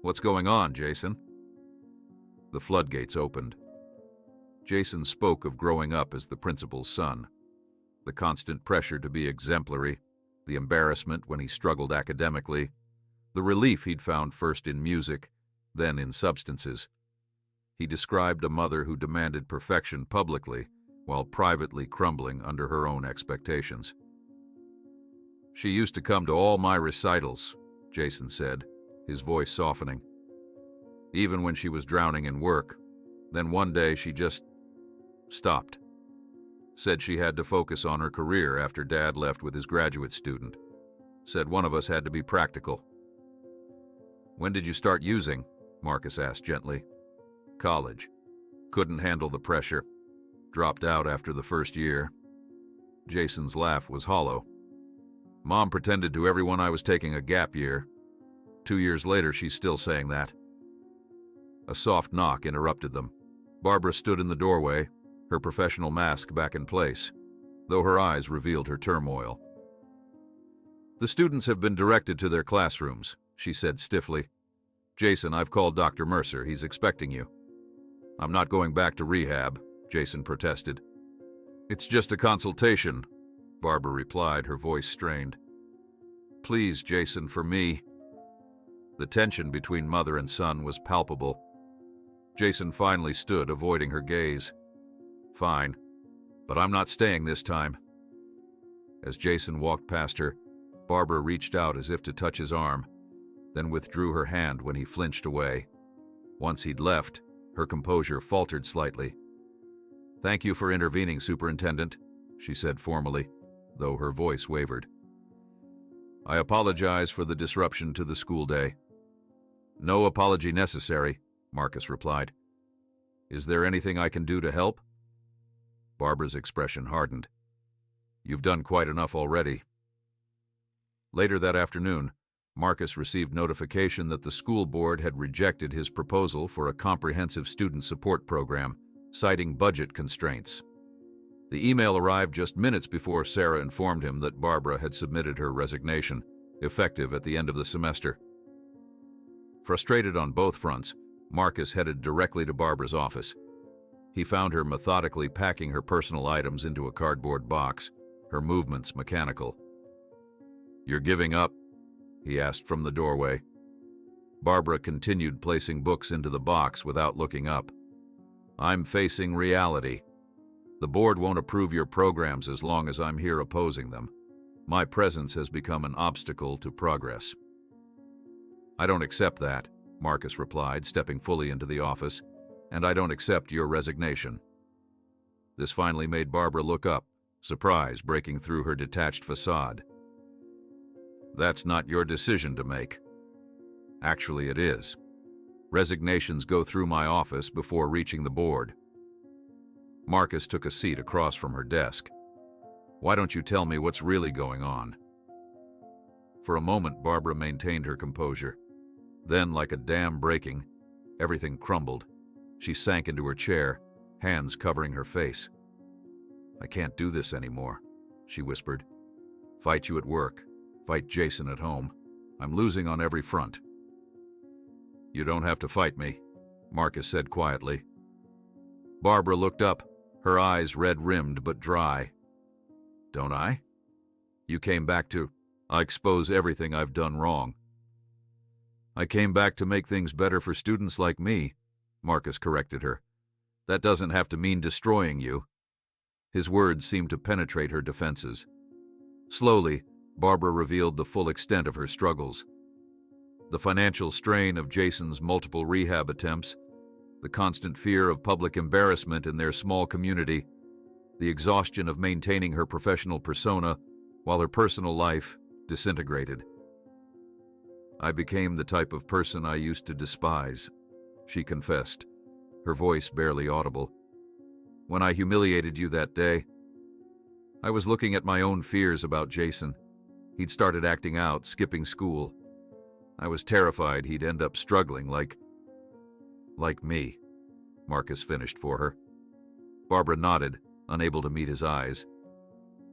"What's going on, Jason?" The floodgates opened. Jason spoke of growing up as the principal's son, the constant pressure to be exemplary, the embarrassment when he struggled academically, the relief he'd found first in music, then in substances. He described a mother who demanded perfection publicly while privately crumbling under her own expectations. "She used to come to all my recitals," Jason said, his voice softening. "Even when she was drowning in work. Then one day she just stopped. Said she had to focus on her career after Dad left with his graduate student. Said one of us had to be practical. When did you start using? Marcus asked gently. College. Couldn't handle the pressure. Dropped out after the first year. Jason's laugh was hollow. Mom pretended to everyone I was taking a gap year. 2 years later, she's still saying that. A soft knock interrupted them. Barbara stood in the doorway, her professional mask back in place, though her eyes revealed her turmoil. The students have been directed to their classrooms, she said stiffly. Jason, I've called Dr. Mercer. He's expecting you. I'm not going back to rehab, Jason protested. It's just a consultation, Barbara replied, her voice strained. Please, Jason, for me. The tension between mother and son was palpable. Jason finally stood, avoiding her gaze. Fine, but I'm not staying this time. As Jason walked past her, Barbara reached out as if to touch his arm, then withdrew her hand when he flinched away. Once he'd left, her composure faltered slightly. Thank you for intervening, Superintendent, she said formally, though her voice wavered. I apologize for the disruption to the school day. No apology necessary, Marcus replied. Is there anything I can do to help? Barbara's expression hardened. You've done quite enough already. Later that afternoon, Marcus received notification that the school board had rejected his proposal for a comprehensive student support program, citing budget constraints. The email arrived just minutes before Sarah informed him that Barbara had submitted her resignation, effective at the end of the semester. Frustrated on both fronts, Marcus headed directly to Barbara's office. He found her methodically packing her personal items into a cardboard box, her movements mechanical. You're giving up? He asked from the doorway. Barbara continued placing books into the box without looking up. I'm facing reality. The board won't approve your programs as long as I'm here opposing them. My presence has become an obstacle to progress. I don't accept that, Marcus replied, stepping fully into the office, and I don't accept your resignation. This finally made Barbara look up, surprise breaking through her detached facade. That's not your decision to make. Actually, it is. Resignations go through my office before reaching the board. Marcus took a seat across from her desk. Why don't you tell me what's really going on? For a moment, Barbara maintained her composure. Then, like a dam breaking, everything crumbled. She sank into her chair, hands covering her face. I can't do this anymore, she whispered. Fight you at work. Fight Jason at home. I'm losing on every front. You don't have to fight me, Marcus said quietly. Barbara looked up, her eyes red-rimmed but dry. Don't I? You came back to expose everything I've done wrong. I came back to make things better for students like me, Marcus corrected her. That doesn't have to mean destroying you. His words seemed to penetrate her defenses. Slowly, Barbara revealed the full extent of her struggles. The financial strain of Jason's multiple rehab attempts, the constant fear of public embarrassment in their small community, the exhaustion of maintaining her professional persona while her personal life disintegrated. I became the type of person I used to despise, she confessed, her voice barely audible. When I humiliated you that day, I was looking at my own fears about Jason. He'd started acting out, skipping school. I was terrified he'd end up struggling like me, Marcus finished for her. Barbara nodded, unable to meet his eyes.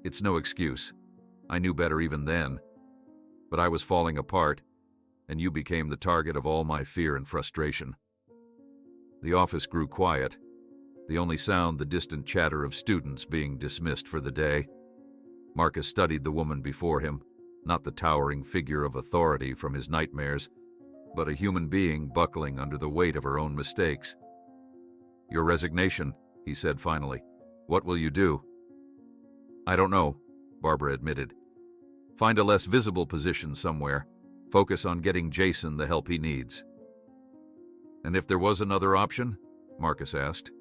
It's no excuse. I knew better even then. But I was falling apart, and you became the target of all my fear and frustration. The office grew quiet, the only sound the distant chatter of students being dismissed for the day. Marcus studied the woman before him, not the towering figure of authority from his nightmares, but a human being buckling under the weight of her own mistakes. Your resignation, he said finally. What will you do? I don't know, Barbara admitted. Find a less visible position somewhere. Focus on getting Jason the help he needs. And if there was another option? Marcus asked.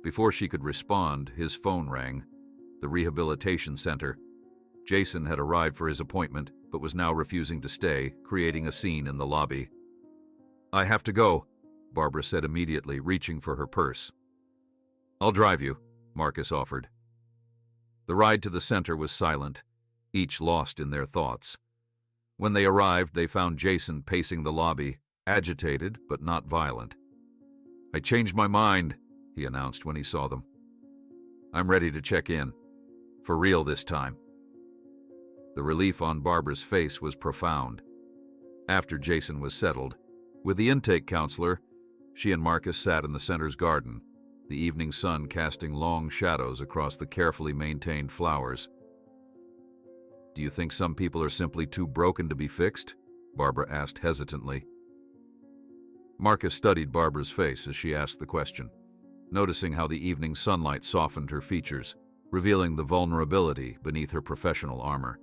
Before she could respond, his phone rang. The rehabilitation center. Jason had arrived for his appointment, but was now refusing to stay, creating a scene in the lobby. "I have to go," Barbara said immediately, reaching for her purse. "I'll drive you," Marcus offered. The ride to the center was silent, each lost in their thoughts. When they arrived, they found Jason pacing the lobby, agitated but not violent. "I changed my mind," he announced when he saw them. "I'm ready to check in. For real this time." The relief on Barbara's face was profound. After Jason was settled, with the intake counselor, she and Marcus sat in the center's garden, the evening sun casting long shadows across the carefully maintained flowers. "Do you think some people are simply too broken to be fixed?" Barbara asked hesitantly. Marcus studied Barbara's face as she asked the question, noticing how the evening sunlight softened her features, revealing the vulnerability beneath her professional armor.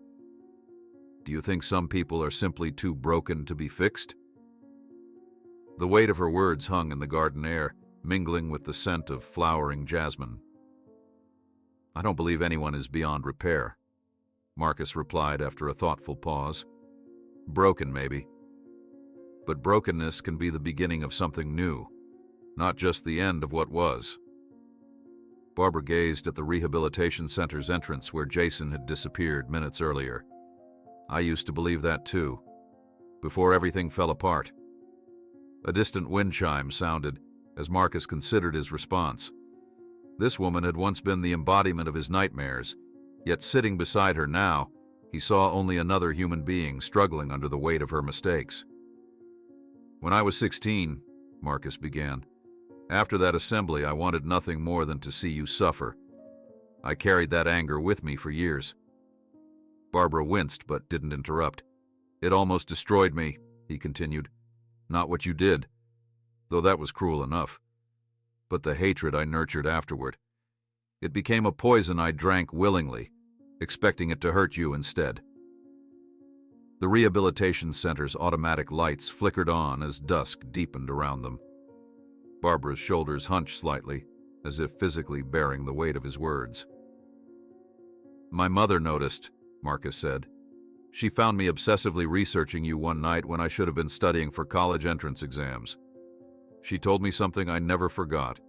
"Do you think some people are simply too broken to be fixed?" The weight of her words hung in the garden air, mingling with the scent of flowering jasmine. "I don't believe anyone is beyond repair," Marcus replied after a thoughtful pause. "Broken, maybe. But brokenness can be the beginning of something new, not just the end of what was." Barbara gazed at the rehabilitation center's entrance where Jason had disappeared minutes earlier. "I used to believe that too, before everything fell apart." A distant wind chime sounded as Marcus considered his response. This woman had once been the embodiment of his nightmares, yet sitting beside her now, he saw only another human being struggling under the weight of her mistakes. "When I was 16, Marcus began, "after that assembly, I wanted nothing more than to see you suffer. I carried that anger with me for years." Barbara winced but didn't interrupt. "It almost destroyed me," he continued. "Not what you did, though that was cruel enough, but the hatred I nurtured afterward. It became a poison I drank willingly, expecting it to hurt you instead." The rehabilitation center's automatic lights flickered on as dusk deepened around them. Barbara's shoulders hunched slightly, as if physically bearing the weight of his words. "My mother noticed," Marcus said. "She found me obsessively researching you one night when I should have been studying for college entrance exams. She told me something I never forgot.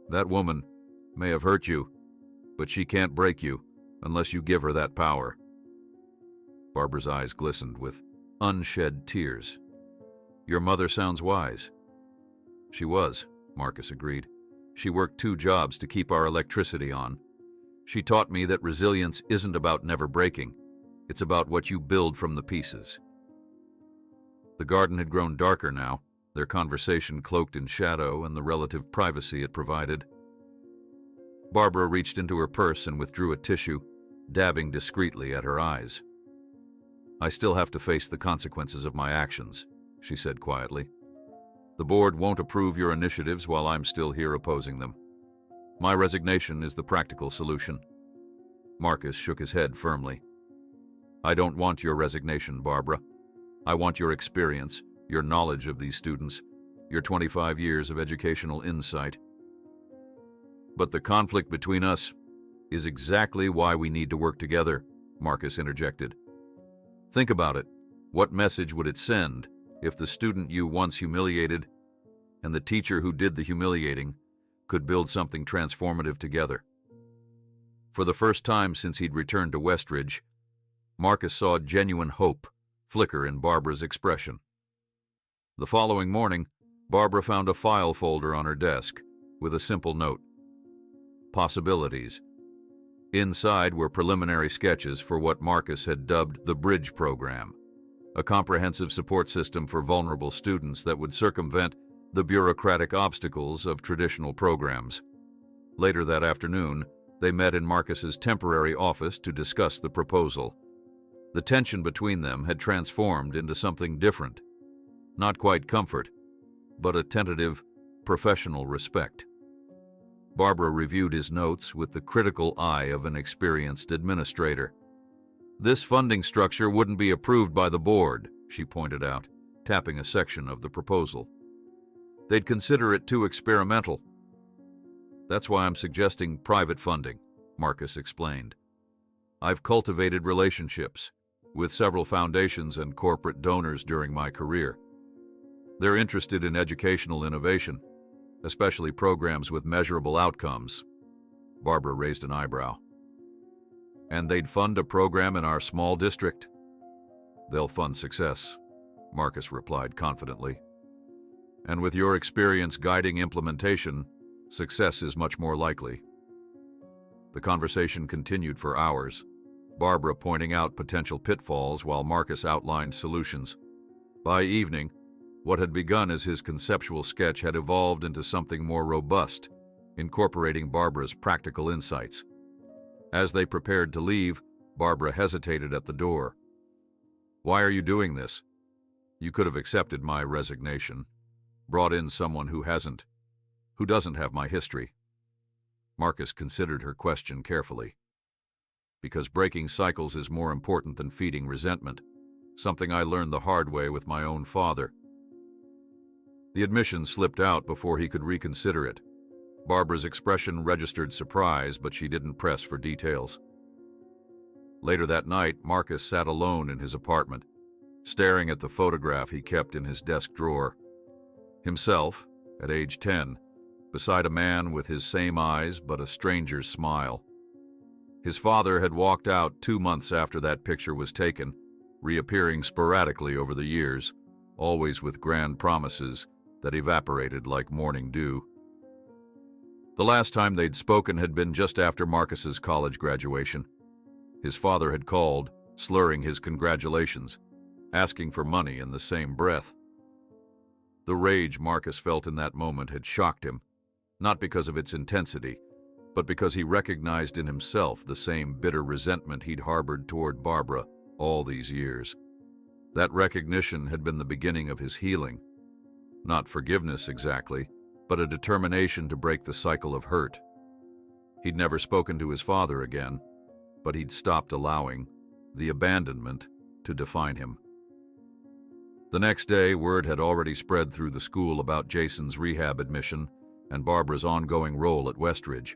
That woman may have hurt you, but she can't break you unless you give her that power." Barbara's eyes glistened with unshed tears. "Your mother sounds wise." "She was," Marcus agreed. "She worked 2 jobs to keep our electricity on. She taught me that resilience isn't about never breaking. It's about what you build from the pieces." The garden had grown darker now, their conversation cloaked in shadow and the relative privacy it provided. Barbara reached into her purse and withdrew a tissue, dabbing discreetly at her eyes. "I still have to face the consequences of my actions," she said quietly. "The board won't approve your initiatives while I'm still here opposing them. My resignation is the practical solution." Marcus shook his head firmly. "I don't want your resignation, Barbara. I want your experience, your knowledge of these students, your 25 years of educational insight. But the conflict between us is exactly why we need to work together," Marcus interjected. "Think about it. What message would it send if the student you once humiliated and the teacher who did the humiliating could build something transformative together?" For the first time since he'd returned to Westridge, Marcus saw genuine hope flicker in Barbara's expression. The following morning, Barbara found a file folder on her desk with a simple note. Possibilities. Inside were preliminary sketches for what Marcus had dubbed the Bridge Program, a comprehensive support system for vulnerable students that would circumvent the bureaucratic obstacles of traditional programs. Later that afternoon, they met in Marcus's temporary office to discuss the proposal. The tension between them had transformed into something different. Not quite comfort, but a tentative, professional respect. Barbara reviewed his notes with the critical eye of an experienced administrator. "This funding structure wouldn't be approved by the board," she pointed out, tapping a section of the proposal. "They'd consider it too experimental." "That's why I'm suggesting private funding," Marcus explained. "I've cultivated relationships. with several foundations and corporate donors during my career. They're interested in educational innovation, especially programs with measurable outcomes. Barbara raised an eyebrow. And they'd fund a program in our small district? They'll fund success, Marcus replied confidently. And with your experience guiding implementation, success is much more likely. The conversation continued for hours, Barbara pointing out potential pitfalls while Marcus outlined solutions. By evening, what had begun as his conceptual sketch had evolved into something more robust, incorporating Barbara's practical insights. As they prepared to leave, Barbara hesitated at the door. Why are you doing this? You could have accepted my resignation, brought in someone who doesn't have my history. Marcus considered her question carefully. Because breaking cycles is more important than feeding resentment, something I learned the hard way with my own father. The admission slipped out before he could reconsider it. Barbara's expression registered surprise, but she didn't press for details. Later that night, Marcus sat alone in his apartment, staring at the photograph he kept in his desk drawer. Himself, at age 10, beside a man with his same eyes but a stranger's smile. His father had walked out 2 months after that picture was taken, reappearing sporadically over the years, always with grand promises that evaporated like morning dew. The last time they'd spoken had been just after Marcus's college graduation. His father had called, slurring his congratulations, asking for money in the same breath. The rage Marcus felt in that moment had shocked him, not because of its intensity, but because he recognized in himself the same bitter resentment he'd harbored toward Barbara all these years. That recognition had been the beginning of his healing. Not forgiveness exactly, but a determination to break the cycle of hurt. He'd never spoken to his father again, but he'd stopped allowing the abandonment to define him. The next day, word had already spread through the school about Jason's rehab admission and Barbara's ongoing role at Westridge.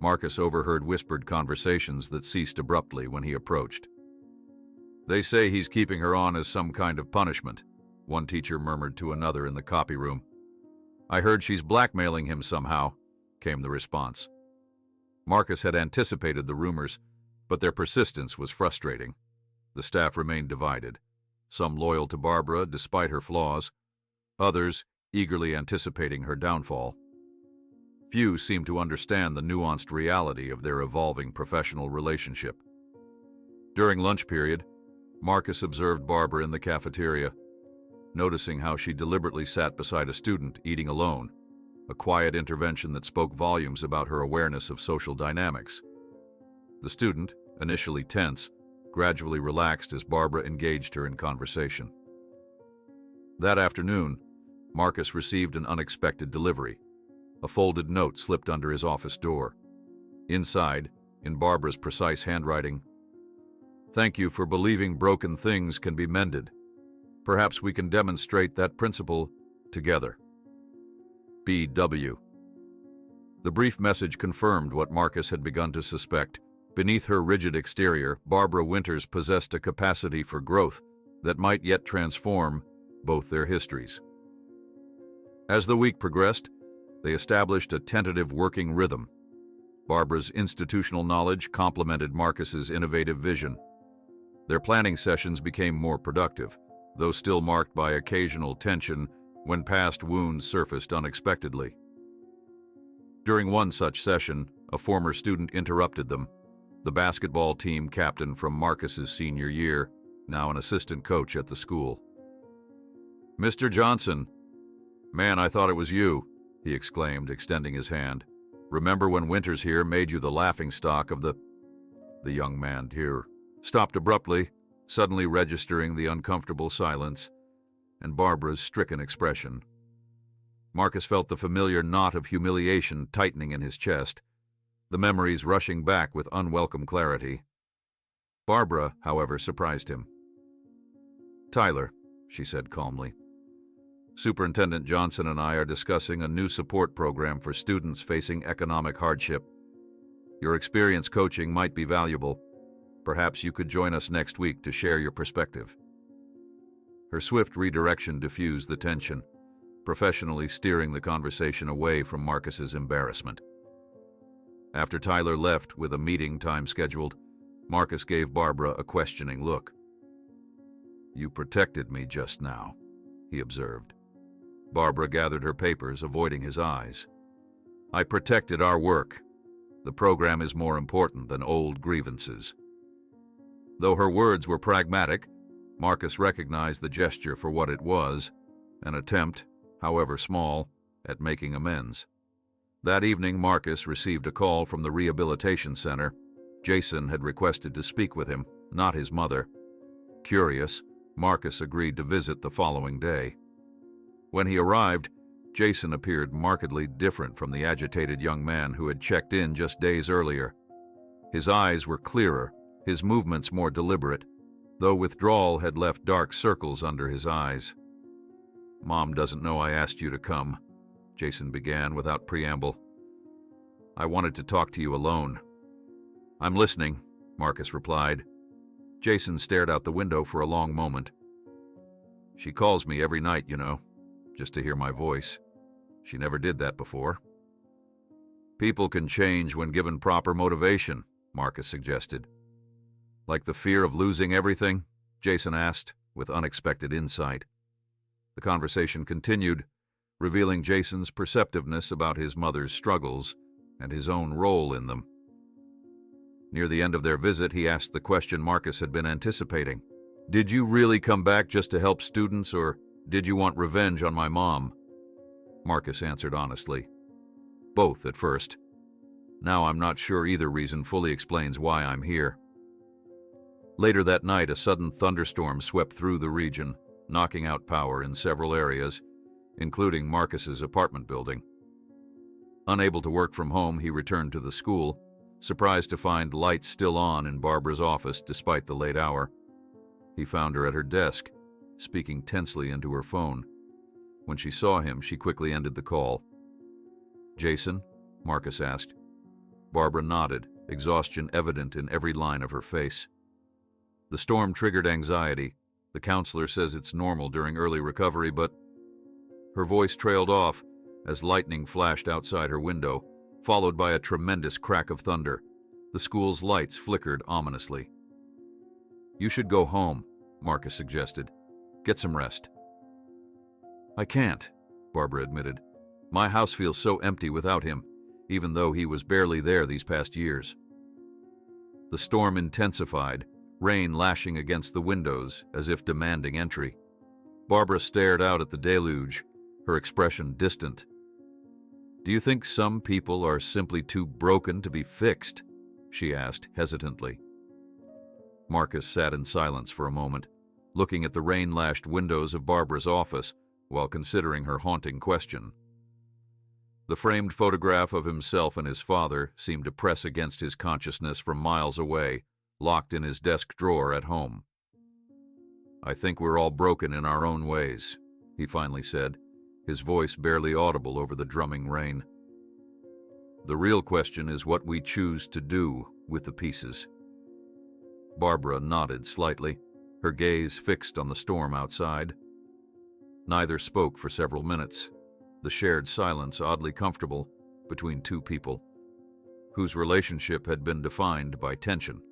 Marcus overheard whispered conversations that ceased abruptly when he approached. They say he's keeping her on as some kind of punishment, one teacher murmured to another in the copy room. I heard she's blackmailing him somehow, came the response. Marcus had anticipated the rumors, but their persistence was frustrating. The staff remained divided, some loyal to Barbara despite her flaws, others eagerly anticipating her downfall. Few seemed to understand the nuanced reality of their evolving professional relationship. During lunch period, Marcus observed Barbara in the cafeteria, noticing how she deliberately sat beside a student eating alone, a quiet intervention that spoke volumes about her awareness of social dynamics. The student, initially tense, gradually relaxed as Barbara engaged her in conversation. That afternoon, Marcus received an unexpected delivery. A folded note slipped under his office door. Inside, in Barbara's precise handwriting, "Thank you for believing broken things can be mended. Perhaps we can demonstrate that principle together. B.W." The brief message confirmed what Marcus had begun to suspect. Beneath her rigid exterior, Barbara Winters possessed a capacity for growth that might yet transform both their histories. As the week progressed, they established a tentative working rhythm. Barbara's institutional knowledge complemented Marcus's innovative vision. Their planning sessions became more productive, though still marked by occasional tension when past wounds surfaced unexpectedly. During one such session, a former student interrupted them, the basketball team captain from Marcus's senior year, now an assistant coach at the school. "Mr. Johnson, man, I thought it was you," he exclaimed, extending his hand. "Remember when Winters here made you the laughingstock of the—" The young man here stopped abruptly, suddenly registering the uncomfortable silence and Barbara's stricken expression. Marcus felt the familiar knot of humiliation tightening in his chest, the memories rushing back with unwelcome clarity. Barbara, however, surprised him. "Tyler," she said calmly, "Superintendent Johnson and I are discussing a new support program for students facing economic hardship. Your experience coaching might be valuable." Perhaps you could join us next week to share your perspective." Her swift redirection diffused the tension, professionally steering the conversation away from Marcus's embarrassment. After Tyler left with a meeting time scheduled, Marcus gave Barbara a questioning look. "You protected me just now," he observed. Barbara gathered her papers, avoiding his eyes. "I protected our work. The program is more important than old grievances." Though her words were pragmatic, Marcus recognized the gesture for what it was, an attempt, however small, at making amends. That evening, Marcus received a call from the rehabilitation center. Jason had requested to speak with him, not his mother. Curious, Marcus agreed to visit the following day. When he arrived, Jason appeared markedly different from the agitated young man who had checked in just days earlier. His eyes were clearer, his movements more deliberate, though withdrawal had left dark circles under his eyes. "Mom doesn't know I asked you to come," Jason began without preamble. "I wanted to talk to you alone." "I'm listening," Marcus replied. Jason stared out the window for a long moment. "She calls me every night, you know, just to hear my voice. She never did that before." "People can change when given proper motivation," Marcus suggested. "Like the fear of losing everything?" Jason asked, with unexpected insight. The conversation continued, revealing Jason's perceptiveness about his mother's struggles and his own role in them. Near the end of their visit, he asked the question Marcus had been anticipating. "Did you really come back just to help students, or did you want revenge on my mom?" Marcus answered honestly. "Both at first. Now I'm not sure either reason fully explains why I'm here." Later that night, a sudden thunderstorm swept through the region, knocking out power in several areas, including Marcus's apartment building. Unable to work from home, he returned to the school, surprised to find lights still on in Barbara's office despite the late hour. He found her at her desk, speaking tensely into her phone. When she saw him, she quickly ended the call. "Jason?" Marcus asked. Barbara nodded, exhaustion evident in every line of her face. "The storm triggered anxiety. The counselor says it's normal during early recovery, but..." Her voice trailed off as lightning flashed outside her window, followed by a tremendous crack of thunder. The school's lights flickered ominously. "You should go home," Marcus suggested. "Get some rest." "I can't," Barbara admitted. "My house feels so empty without him, even though he was barely there these past years." The storm intensified, rain lashing against the windows as if demanding entry. Barbara stared out at the deluge, her expression distant. "Do you think some people are simply too broken to be fixed?" she asked hesitantly. Marcus sat in silence for a moment, looking at the rain-lashed windows of Barbara's office while considering her haunting question. The framed photograph of himself and his father seemed to press against his consciousness from miles away, locked in his desk drawer at home. "I think we're all broken in our own ways," he finally said, his voice barely audible over the drumming rain. "The real question is what we choose to do with the pieces." Barbara nodded slightly, her gaze fixed on the storm outside. Neither spoke for several minutes, the shared silence oddly comfortable between two people, whose relationship had been defined by tension.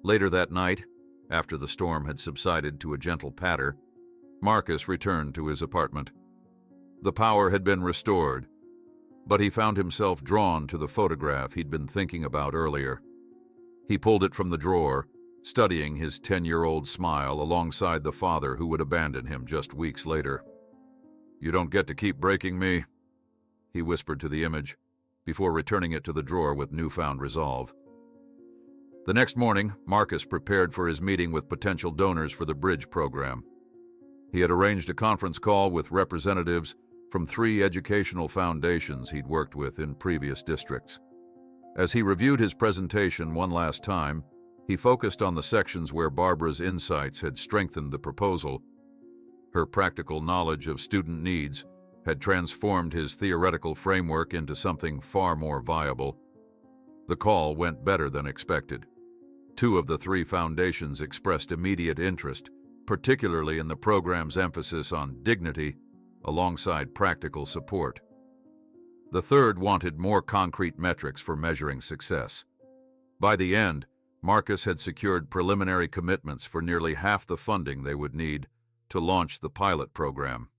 Later that night, after the storm had subsided to a gentle patter, Marcus returned to his apartment. The power had been restored, but he found himself drawn to the photograph he'd been thinking about earlier. He pulled it from the drawer, studying his 10-year-old smile alongside the father who would abandon him just weeks later. "You don't get to keep breaking me," he whispered to the image, before returning it to the drawer with newfound resolve. The next morning, Marcus prepared for his meeting with potential donors for the Bridge program. He had arranged a conference call with representatives from 3 educational foundations he'd worked with in previous districts. As he reviewed his presentation one last time, he focused on the sections where Barbara's insights had strengthened the proposal. Her practical knowledge of student needs had transformed his theoretical framework into something far more viable. The call went better than expected. Two of the three foundations expressed immediate interest, particularly in the program's emphasis on dignity alongside practical support. The third wanted more concrete metrics for measuring success. By the end, Marcus had secured preliminary commitments for nearly half the funding they would need to launch the pilot program.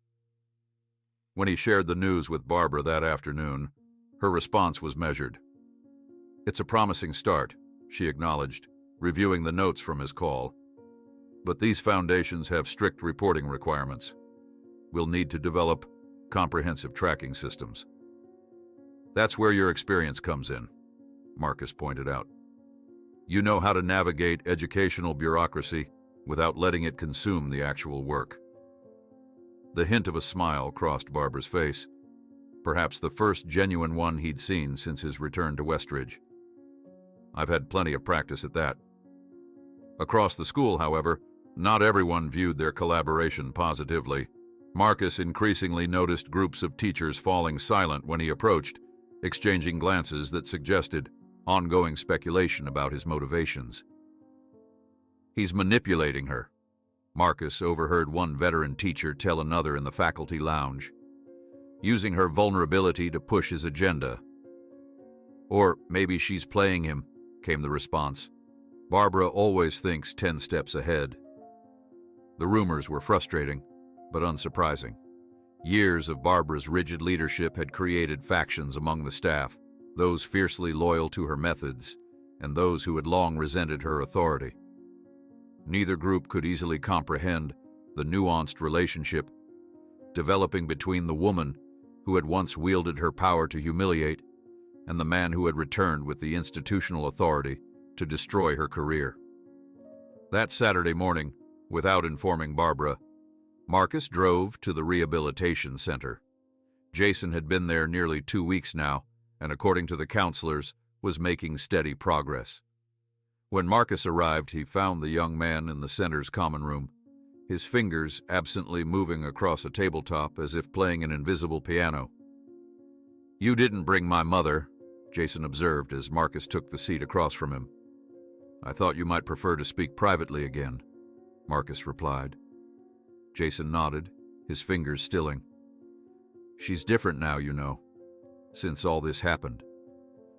When he shared the news with Barbara that afternoon, her response was measured. "It's a promising start," she acknowledged, reviewing the notes from his call. "But these foundations have strict reporting requirements. We'll need to develop comprehensive tracking systems." "That's where your experience comes in," Marcus pointed out. "You know how to navigate educational bureaucracy without letting it consume the actual work." The hint of a smile crossed Barbara's face, perhaps the first genuine one he'd seen since his return to Westridge. "I've had plenty of practice at that." Across the school, however, not everyone viewed their collaboration positively. Marcus increasingly noticed groups of teachers falling silent when he approached, exchanging glances that suggested ongoing speculation about his motivations. "He's manipulating her," Marcus overheard one veteran teacher tell another in the faculty lounge, "using her vulnerability to push his agenda." "Or maybe she's playing him," came the response. "Barbara always thinks 10 steps ahead." The rumors were frustrating, but unsurprising. Years of Barbara's rigid leadership had created factions among the staff, those fiercely loyal to her methods, and those who had long resented her authority. Neither group could easily comprehend the nuanced relationship developing between the woman who had once wielded her power to humiliate and the man who had returned with the institutional authority to destroy her career. That Saturday morning, without informing Barbara, Marcus drove to the rehabilitation center. Jason had been there nearly 2 weeks now, and according to the counselors, was making steady progress. When Marcus arrived, he found the young man in the center's common room, his fingers absently moving across a tabletop as if playing an invisible piano. "You didn't bring my mother," Jason observed as Marcus took the seat across from him. "I thought you might prefer to speak privately again," Marcus replied. Jason nodded, his fingers stilling. "She's different now, you know, since all this happened.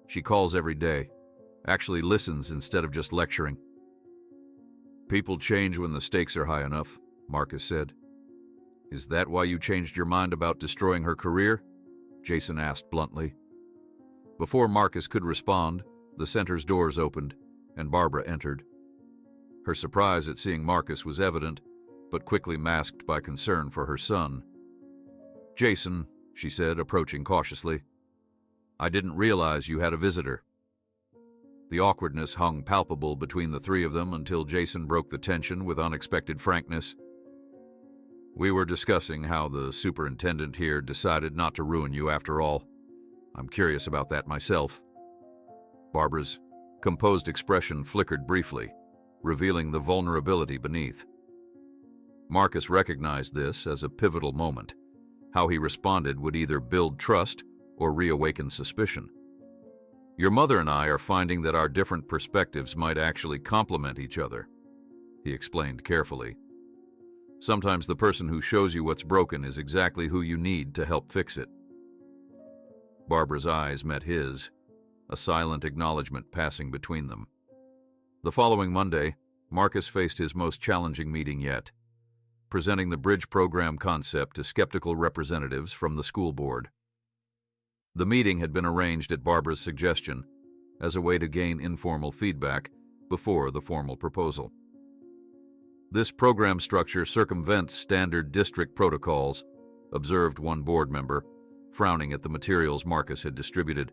She calls every day, actually listens instead of just lecturing." "People change when the stakes are high enough," Marcus said. "Is that why you changed your mind about destroying her career?" Jason asked bluntly. Before Marcus could respond, the center's doors opened, and Barbara entered. Her surprise at seeing Marcus was evident, but quickly masked by concern for her son. "Jason," she said, approaching cautiously, "I didn't realize you had a visitor." The awkwardness hung palpable between the three of them until Jason broke the tension with unexpected frankness. "We were discussing how the superintendent here decided not to ruin you after all. I'm curious about that myself." Barbara's composed expression flickered briefly, revealing the vulnerability beneath. Marcus recognized this as a pivotal moment. How he responded would either build trust or reawaken suspicion. "Your mother and I are finding that our different perspectives might actually complement each other," he explained carefully. "Sometimes the person who shows you what's broken is exactly who you need to help fix it." Barbara's eyes met his, a silent acknowledgement passing between them. The following Monday, Marcus faced his most challenging meeting yet, presenting the bridge program concept to skeptical representatives from the school board. The meeting had been arranged at Barbara's suggestion as a way to gain informal feedback before the formal proposal. "This program structure circumvents standard district protocols," observed one board member, frowning at the materials Marcus had distributed.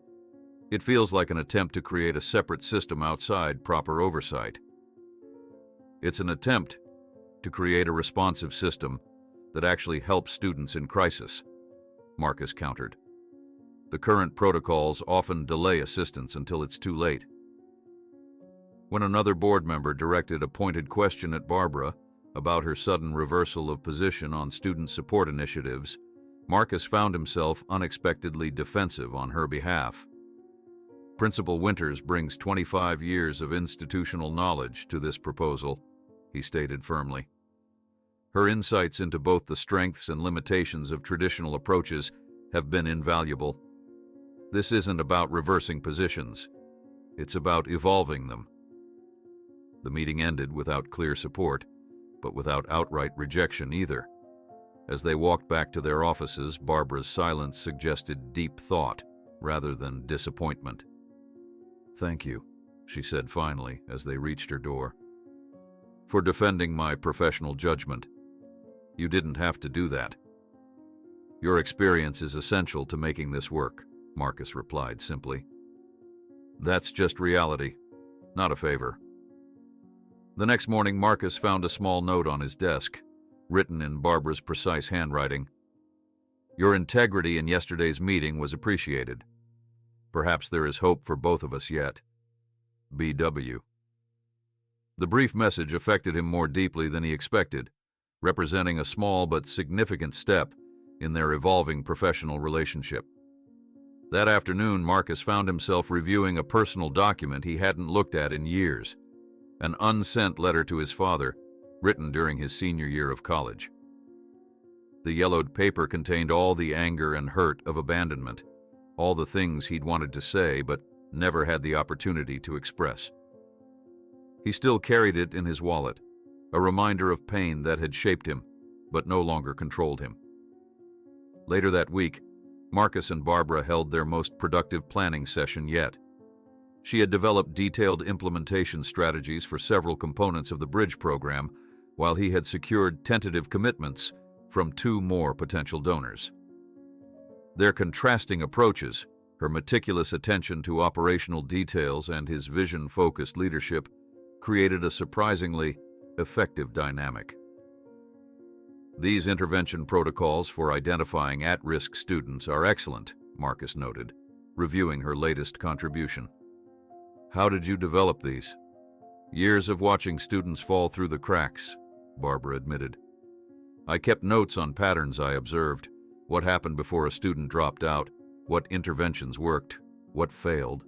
"It feels like an attempt to create a separate system outside proper oversight." "It's an attempt to create a responsive system that actually helps students in crisis," Marcus countered. "The current protocols often delay assistance until it's too late." When another board member directed a pointed question at Barbara about her sudden reversal of position on student support initiatives, Marcus found himself unexpectedly defensive on her behalf. Principal Winters brings 25 years of institutional knowledge to this proposal, he stated firmly. Her insights into both the strengths and limitations of traditional approaches have been invaluable. This isn't about reversing positions. It's about evolving them. The meeting ended without clear support, but without outright rejection either. As they walked back to their offices, Barbara's silence suggested deep thought rather than disappointment. "Thank you," she said finally as they reached her door, "for defending my professional judgment. You didn't have to do that." "Your experience is essential to making this work," Marcus replied simply. "That's just reality, not a favor." The next morning, Marcus found a small note on his desk, written in Barbara's precise handwriting. "Your integrity in yesterday's meeting was appreciated. Perhaps there is hope for both of us yet. B.W." The brief message affected him more deeply than he expected, representing a small but significant step in their evolving professional relationship. That afternoon, Marcus found himself reviewing a personal document he hadn't looked at in years, an unsent letter to his father, written during his senior year of college. The yellowed paper contained all the anger and hurt of abandonment, all the things he'd wanted to say but never had the opportunity to express. He still carried it in his wallet, a reminder of pain that had shaped him, but no longer controlled him. Later that week, Marcus and Barbara held their most productive planning session yet. She had developed detailed implementation strategies for several components of the bridge program, while he had secured tentative commitments from 2 more potential donors. Their contrasting approaches, her meticulous attention to operational details and his vision-focused leadership, created a surprisingly effective dynamic. "These intervention protocols for identifying at-risk students are excellent," Marcus noted, reviewing her latest contribution. "How did you develop these?" "Years of watching students fall through the cracks," Barbara admitted. "I kept notes on patterns I observed, what happened before a student dropped out, what interventions worked, what failed."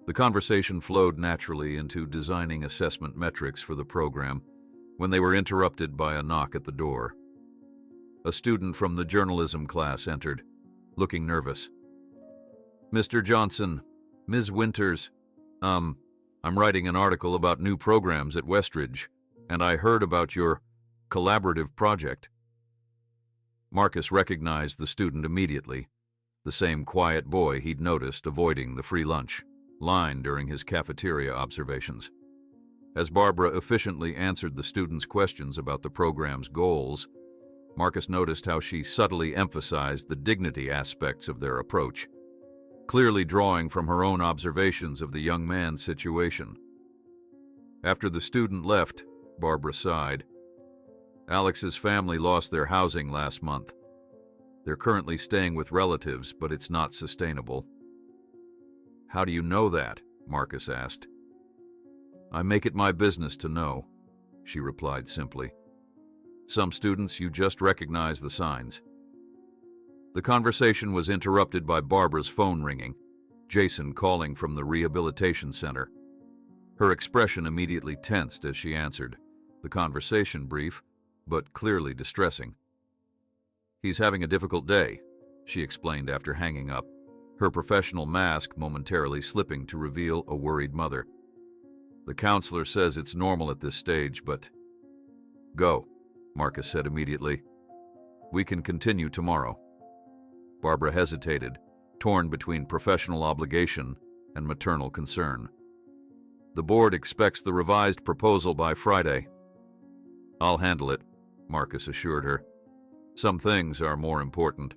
The conversation flowed naturally into designing assessment metrics for the program when they were interrupted by a knock at the door. A student from the journalism class entered, looking nervous. "Mr. Johnson, Ms. Winters, I'm writing an article about new programs at Westridge, and I heard about your collaborative project." Marcus recognized the student immediately, the same quiet boy he'd noticed avoiding the free lunch line during his cafeteria observations. As Barbara efficiently answered the student's questions about the program's goals, Marcus noticed how she subtly emphasized the dignity aspects of their approach, clearly drawing from her own observations of the young man's situation. After the student left, Barbara sighed. "Alex's family lost their housing last month. They're currently staying with relatives, but it's not sustainable." "How do you know that?" Marcus asked. "I make it my business to know," she replied simply. "Some students, you just recognize the signs." The conversation was interrupted by Barbara's phone ringing, Jason calling from the rehabilitation center. Her expression immediately tensed as she answered, the conversation brief, but clearly distressing. "He's having a difficult day," she explained after hanging up, her professional mask momentarily slipping to reveal a worried mother. "The counselor says it's normal at this stage, but—" "Go," Marcus said immediately. "We can continue tomorrow." Barbara hesitated, torn between professional obligation and maternal concern. "The board expects the revised proposal by Friday." "I'll handle it," Marcus assured her. "Some things are more important."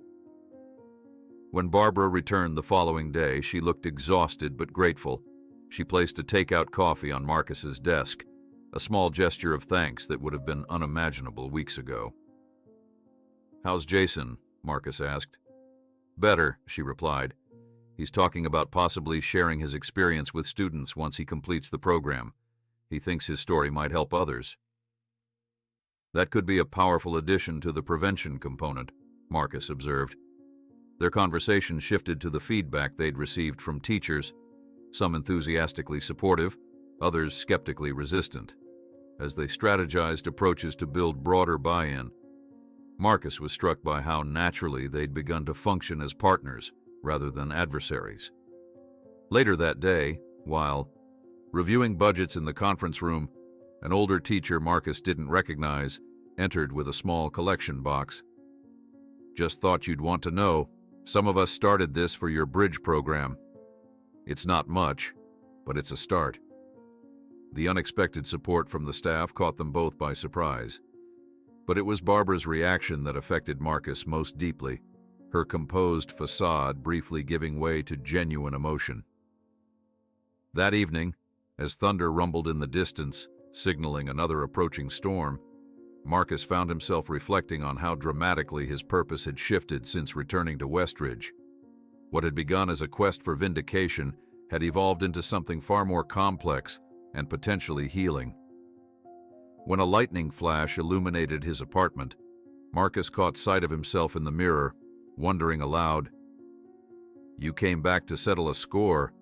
When Barbara returned the following day, she looked exhausted but grateful. She placed a takeout coffee on Marcus's desk, a small gesture of thanks that would have been unimaginable weeks ago. "How's Jason?" Marcus asked. "Better," she replied. "He's talking about possibly sharing his experience with students once he completes the program. He thinks his story might help others." "That could be a powerful addition to the prevention component," Marcus observed. Their conversation shifted to the feedback they'd received from teachers, some enthusiastically supportive, others skeptically resistant. As they strategized approaches to build broader buy-in, Marcus was struck by how naturally they'd begun to function as partners rather than adversaries. Later that day, while reviewing budgets in the conference room, an older teacher Marcus didn't recognize entered with a small collection box. "Just thought you'd want to know, some of us started this for your bridge program. It's not much, but it's a start." The unexpected support from the staff caught them both by surprise. But it was Barbara's reaction that affected Marcus most deeply, her composed facade briefly giving way to genuine emotion. That evening, as thunder rumbled in the distance, signaling another approaching storm, Marcus found himself reflecting on how dramatically his purpose had shifted since returning to Westridge. What had begun as a quest for vindication had evolved into something far more complex and potentially healing. When a lightning flash illuminated his apartment, Marcus caught sight of himself in the mirror, wondering aloud, "You came back to settle a score,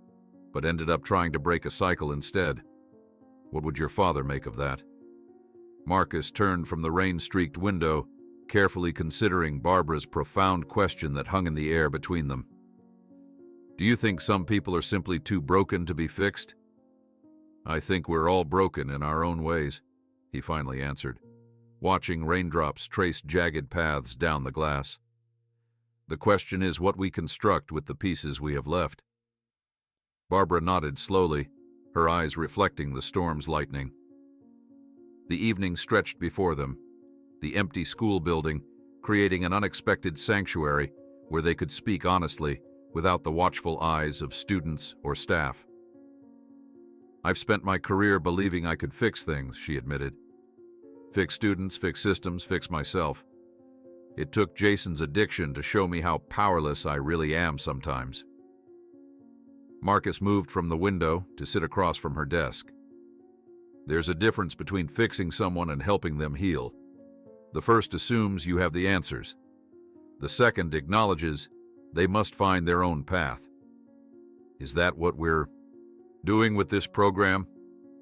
but ended up trying to break a cycle instead. What would your father make of that?" Marcus turned from the rain-streaked window, carefully considering Barbara's profound question that hung in the air between them. "Do you think some people are simply too broken to be fixed?" "I think we're all broken in our own ways," he finally answered, watching raindrops trace jagged paths down the glass. "The question is what we construct with the pieces we have left." Barbara nodded slowly, her eyes reflecting the storm's lightning. The evening stretched before them, the empty school building creating an unexpected sanctuary where they could speak honestly without the watchful eyes of students or staff. "I've spent my career believing I could fix things," she admitted. "Fix students, fix systems, fix myself. It took Jason's addiction to show me how powerless I really am sometimes." Marcus moved from the window to sit across from her desk. "There's a difference between fixing someone and helping them heal. The first assumes you have the answers. The second acknowledges they must find their own path. Is that what we're doing with this program?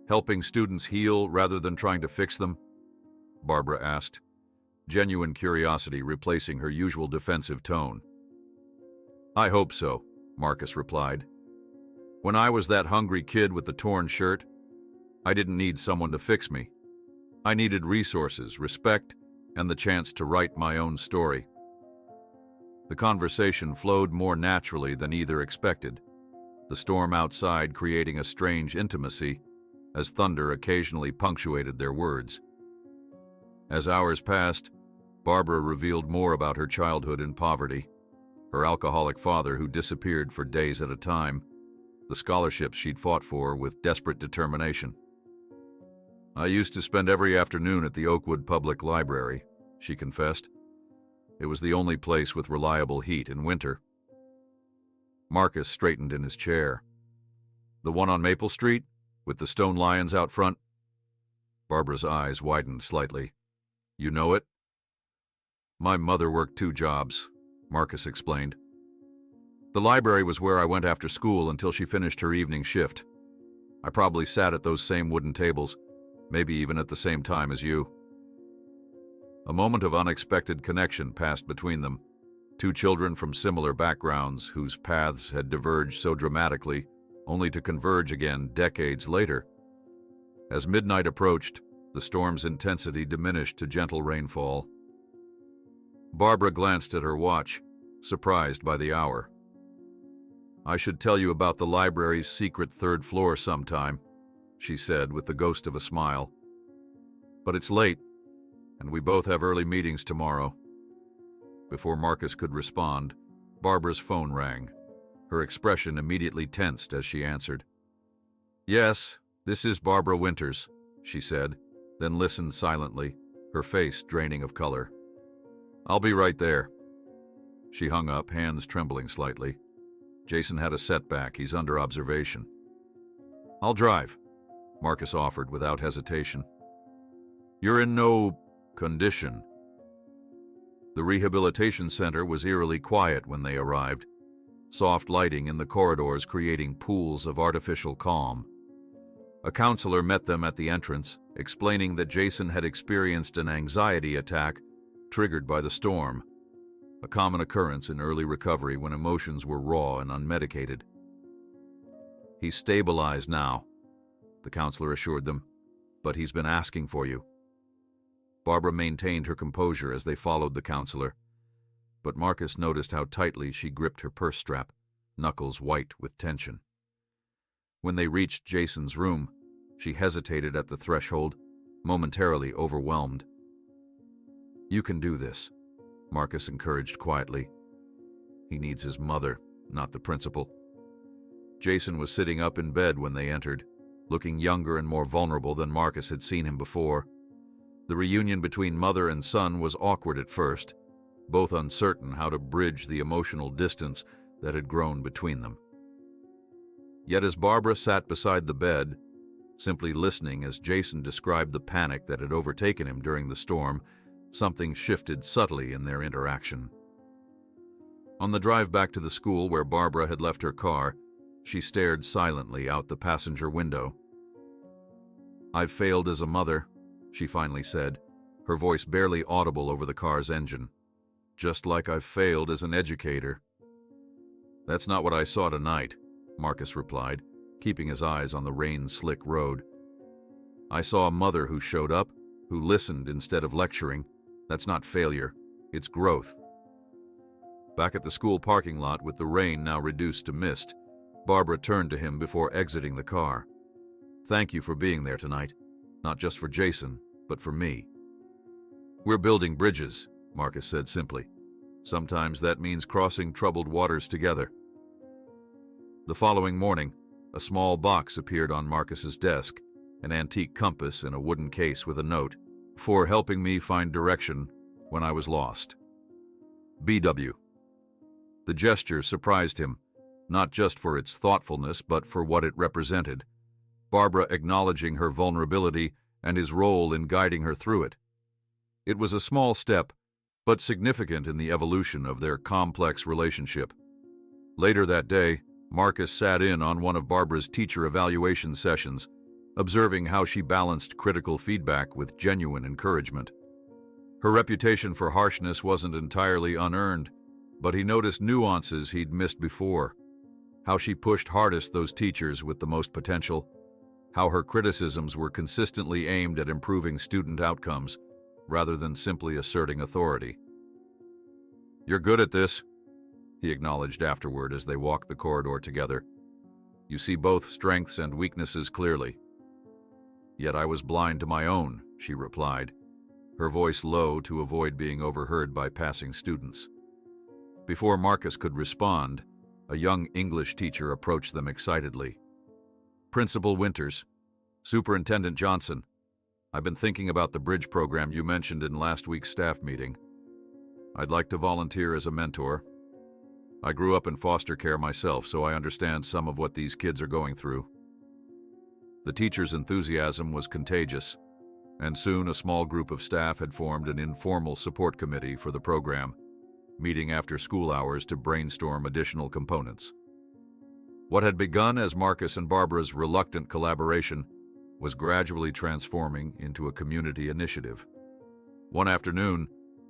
Helping students heal rather than trying to fix them?" Barbara asked, genuine curiosity replacing her usual defensive tone. "I hope so," Marcus replied. "When I was that hungry kid with the torn shirt, I didn't need someone to fix me. I needed resources, respect, and the chance to write my own story." The conversation flowed more naturally than either expected, the storm outside creating a strange intimacy as thunder occasionally punctuated their words. As hours passed, Barbara revealed more about her childhood in poverty, her alcoholic father who disappeared for days at a time, the scholarships she'd fought for with desperate determination. "I used to spend every afternoon at the Oakwood Public Library," she confessed. "It was the only place with reliable heat in winter." Marcus straightened in his chair. "The one on Maple Street, with the stone lions out front?" Barbara's eyes widened slightly. "You know it?" "My mother worked 2 jobs," Marcus explained. "The library was where I went after school until she finished her evening shift. I probably sat at those same wooden tables, maybe even at the same time as you." A moment of unexpected connection passed between them, 2 children from similar backgrounds whose paths had diverged so dramatically, only to converge again decades later. As midnight approached, the storm's intensity diminished to gentle rainfall. Barbara glanced at her watch, surprised by the hour. "I should tell you about the library's secret 3rd floor sometime," she said with the ghost of a smile. "But it's late, and we both have early meetings tomorrow." Before Marcus could respond, Barbara's phone rang. Her expression immediately tensed as she answered. "Yes, this is Barbara Winters," she said, then listened silently, her face draining of color. "I'll be right there." She hung up, hands trembling slightly. Jason had a setback. He's under observation. "I'll drive," Marcus offered without hesitation. "You're in no condition." The rehabilitation center was eerily quiet when they arrived, soft lighting in the corridors creating pools of artificial calm. A counselor met them at the entrance, explaining that Jason had experienced an anxiety attack triggered by the storm, a common occurrence in early recovery when emotions were raw and unmedicated. "He's stabilized now," the counselor assured them, "but he's been asking for you." Barbara maintained her composure as they followed the counselor, but Marcus noticed how tightly she gripped her purse strap, knuckles white with tension. When they reached Jason's room, she hesitated at the threshold, momentarily overwhelmed. "You can do this," Marcus encouraged quietly. "He needs his mother, not the principal." Jason was sitting up in bed when they entered, looking younger and more vulnerable than Marcus had seen him before. The reunion between mother and son was awkward at first, both uncertain how to bridge the emotional distance that had grown between them. Yet as Barbara sat beside the bed, simply listening as Jason described the panic that had overtaken him during the storm, something shifted subtly in their interaction. On the drive back to the school where Barbara had left her car, she stared silently out the passenger window. "I've failed as a mother," she finally said, her voice barely audible over the car's engine. "Just like I've failed as an educator." "That's not what I saw tonight," Marcus replied, keeping his eyes on the rain-slick road. "I saw a mother who showed up, who listened instead of lecturing. That's not failure, it's growth." Back at the school parking lot with the rain now reduced to mist, Barbara turned to him before exiting the car. "Thank you for being there tonight, not just for Jason, but for me." "We're building bridges," Marcus said simply. "Sometimes that means crossing troubled waters together." The following morning, a small box appeared on Marcus's desk, an antique compass in a wooden case with a note, "For helping me find direction when I was lost. BW." The gesture surprised him, not just for its thoughtfulness but for what it represented, Barbara acknowledging her vulnerability and his role in guiding her through it. It was a small step, but significant in the evolution of their complex relationship. Later that day, Marcus sat in on one of Barbara's teacher evaluation sessions, observing how she balanced critical feedback with genuine encouragement. Her reputation for harshness wasn't entirely unearned, but he noticed nuances he'd missed before. How she pushed hardest those teachers with the most potential, how her criticisms were consistently aimed at improving student outcomes, rather than simply asserting authority. "You're good at this," he acknowledged afterward as they walked the corridor together. "You see both strengths and weaknesses clearly." "Yet I was blind to my own," she replied, her voice low to avoid being overheard by passing students. Before Marcus could respond, a young English teacher approached them excitedly. "Principal Winters, Superintendent Johnson, I've been thinking about the bridge program you mentioned in last week's staff meeting. I'd like to volunteer as a mentor. I grew up in foster care myself, so I understand some of what these kids are going through." The teacher's enthusiasm was contagious, and soon a small group of staff had formed an informal support committee for the program, meeting after school hours to brainstorm additional components. What had begun as Marcus and Barbara's reluctant collaboration was gradually transforming into a community initiative. One afternoon,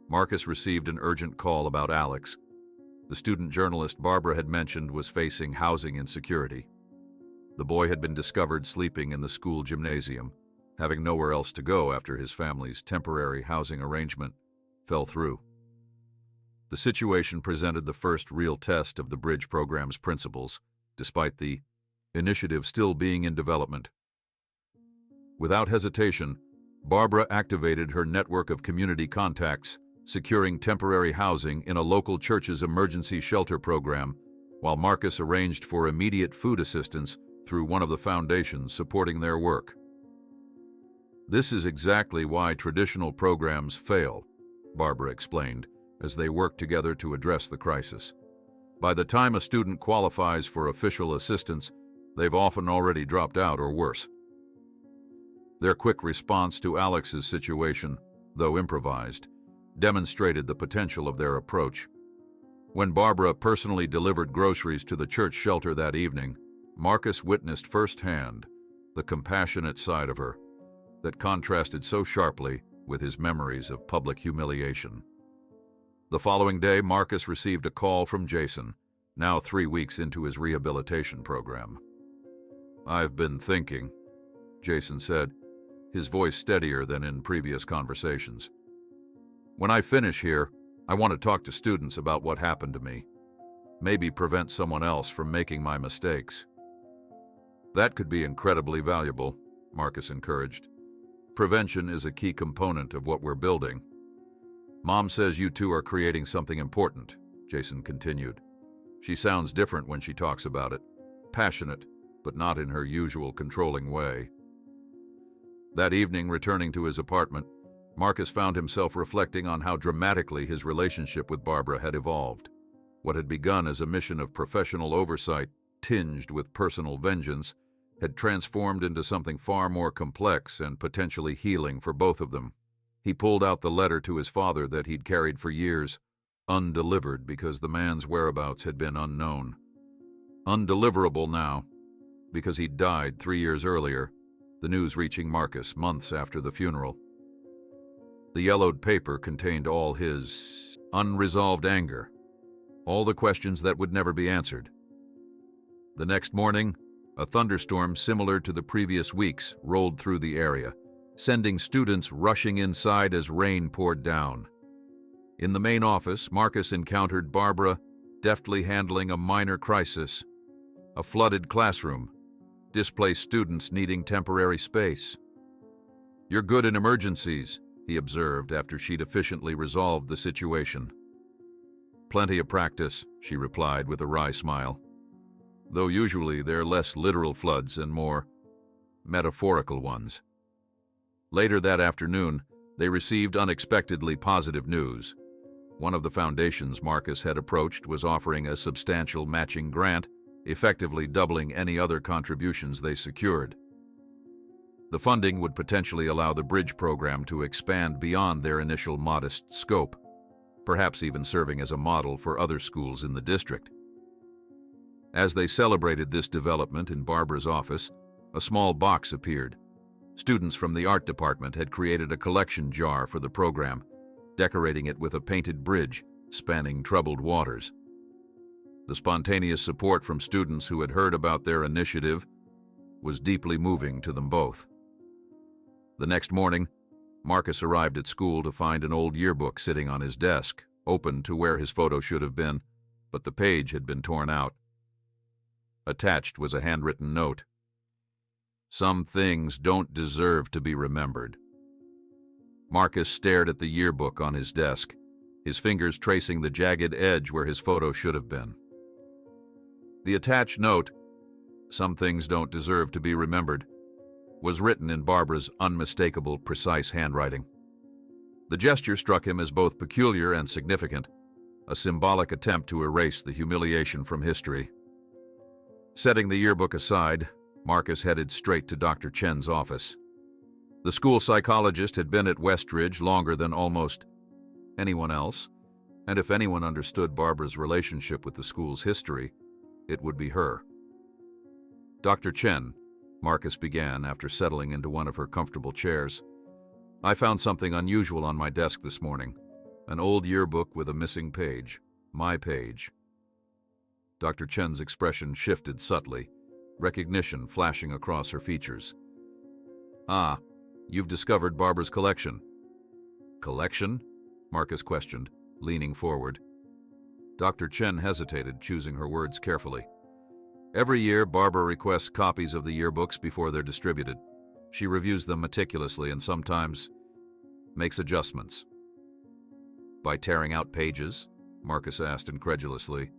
Marcus received an urgent call about Alex. The student journalist Barbara had mentioned was facing housing insecurity. The boy had been discovered sleeping in the school gymnasium, having nowhere else to go after his family's temporary housing arrangement fell through. The situation presented the first real test of the Bridge program's principles, despite the initiative still being in development. Without hesitation, Barbara activated her network of community contacts, securing temporary housing in a local church's emergency shelter program, while Marcus arranged for immediate food assistance through one of the foundations supporting their work. "This is exactly why traditional programs fail," Barbara explained, as they worked together to address the crisis. "By the time a student qualifies for official assistance, they've often already dropped out or worse." Their quick response to Alex's situation, though improvised, demonstrated the potential of their approach. When Barbara personally delivered groceries to the church shelter that evening, Marcus witnessed firsthand the compassionate side of her that contrasted so sharply with his memories of public humiliation. The following day, Marcus received a call from Jason, now 3 weeks into his rehabilitation program. "I've been thinking," Jason said, his voice steadier than in previous conversations. "When I finish here, I want to talk to students about what happened to me. Maybe prevent someone else from making my mistakes." "That could be incredibly valuable," Marcus encouraged. "Prevention is a key component of what we're building." "Mom says you two are creating something important," Jason continued. "She sounds different when she talks about it. Passionate, but not in her usual controlling way." That evening, returning to his apartment, Marcus found himself reflecting on how dramatically his relationship with Barbara had evolved. What had begun as a mission of professional oversight, tinged with personal vengeance, had transformed into something far more complex and potentially healing for both of them. He pulled out the letter to his father that he'd carried for years, undelivered because the man's whereabouts had been unknown. Undeliverable now, because he'd died 3 years earlier, the news reaching Marcus months after the funeral. The yellowed paper contained all his unresolved anger, all the questions that would never be answered. The next morning, a thunderstorm similar to the previous weeks rolled through the area, sending students rushing inside as rain poured down. In the main office, Marcus encountered Barbara deftly handling a minor crisis, a flooded classroom, displaced students needing temporary space. "You're good in emergencies," he observed after she'd efficiently resolved the situation. "Plenty of practice," she replied with a wry smile. "Though usually they're less literal floods and more metaphorical ones." Later that afternoon, they received unexpectedly positive news. One of the foundations Marcus had approached was offering a substantial matching grant, effectively doubling any other contributions they secured. The funding would potentially allow the bridge program to expand beyond their initial modest scope, perhaps even serving as a model for other schools in the district. As they celebrated this development in Barbara's office, a small box appeared. Students from the art department had created a collection jar for the program, decorating it with a painted bridge spanning troubled waters. The spontaneous support from students who had heard about their initiative was deeply moving to them both. The next morning, Marcus arrived at school to find an old yearbook sitting on his desk, open to where his photo should have been, but the page had been torn out. Attached was a handwritten note. "Some things don't deserve to be remembered." Marcus stared at the yearbook on his desk, his fingers tracing the jagged edge where his photo should have been. The attached note, "Some things don't deserve to be remembered," was written in Barbara's unmistakable, precise handwriting. The gesture struck him as both peculiar and significant, a symbolic attempt to erase the humiliation from history. Setting the yearbook aside, Marcus headed straight to Dr. Chen's office. The school psychologist had been at Westridge longer than almost anyone else, and if anyone understood Barbara's relationship with the school's history, it would be her. "Dr. Chen," Marcus began after settling into one of her comfortable chairs, "I found something unusual on my desk this morning. An old yearbook with a missing page. My page." Dr. Chen's expression shifted subtly, recognition flashing across her features. "Ah, you've discovered Barbara's collection." "Collection?" Marcus questioned, leaning forward. Dr. Chen hesitated, choosing her words carefully. "Every year, Barbara requests copies of the yearbooks before they're distributed. She reviews them meticulously and sometimes makes adjustments." "By tearing out pages?" Marcus asked incredulously.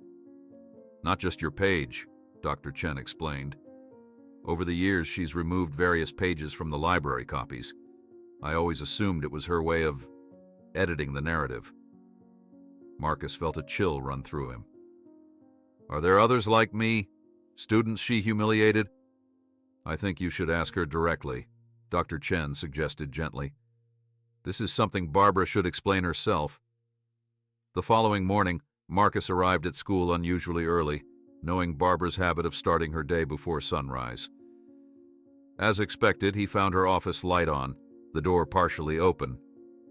"Not just your page," Dr. Chen explained. "Over the years, she's removed various pages from the library copies. I always assumed it was her way of editing the narrative." Marcus felt a chill run through him. "Are there others like me? Students she humiliated?" "I think you should ask her directly," Dr. Chen suggested gently. This is something Barbara should explain herself. The following morning, Marcus arrived at school unusually early, knowing Barbara's habit of starting her day before sunrise. As expected, he found her office light on, the door partially open.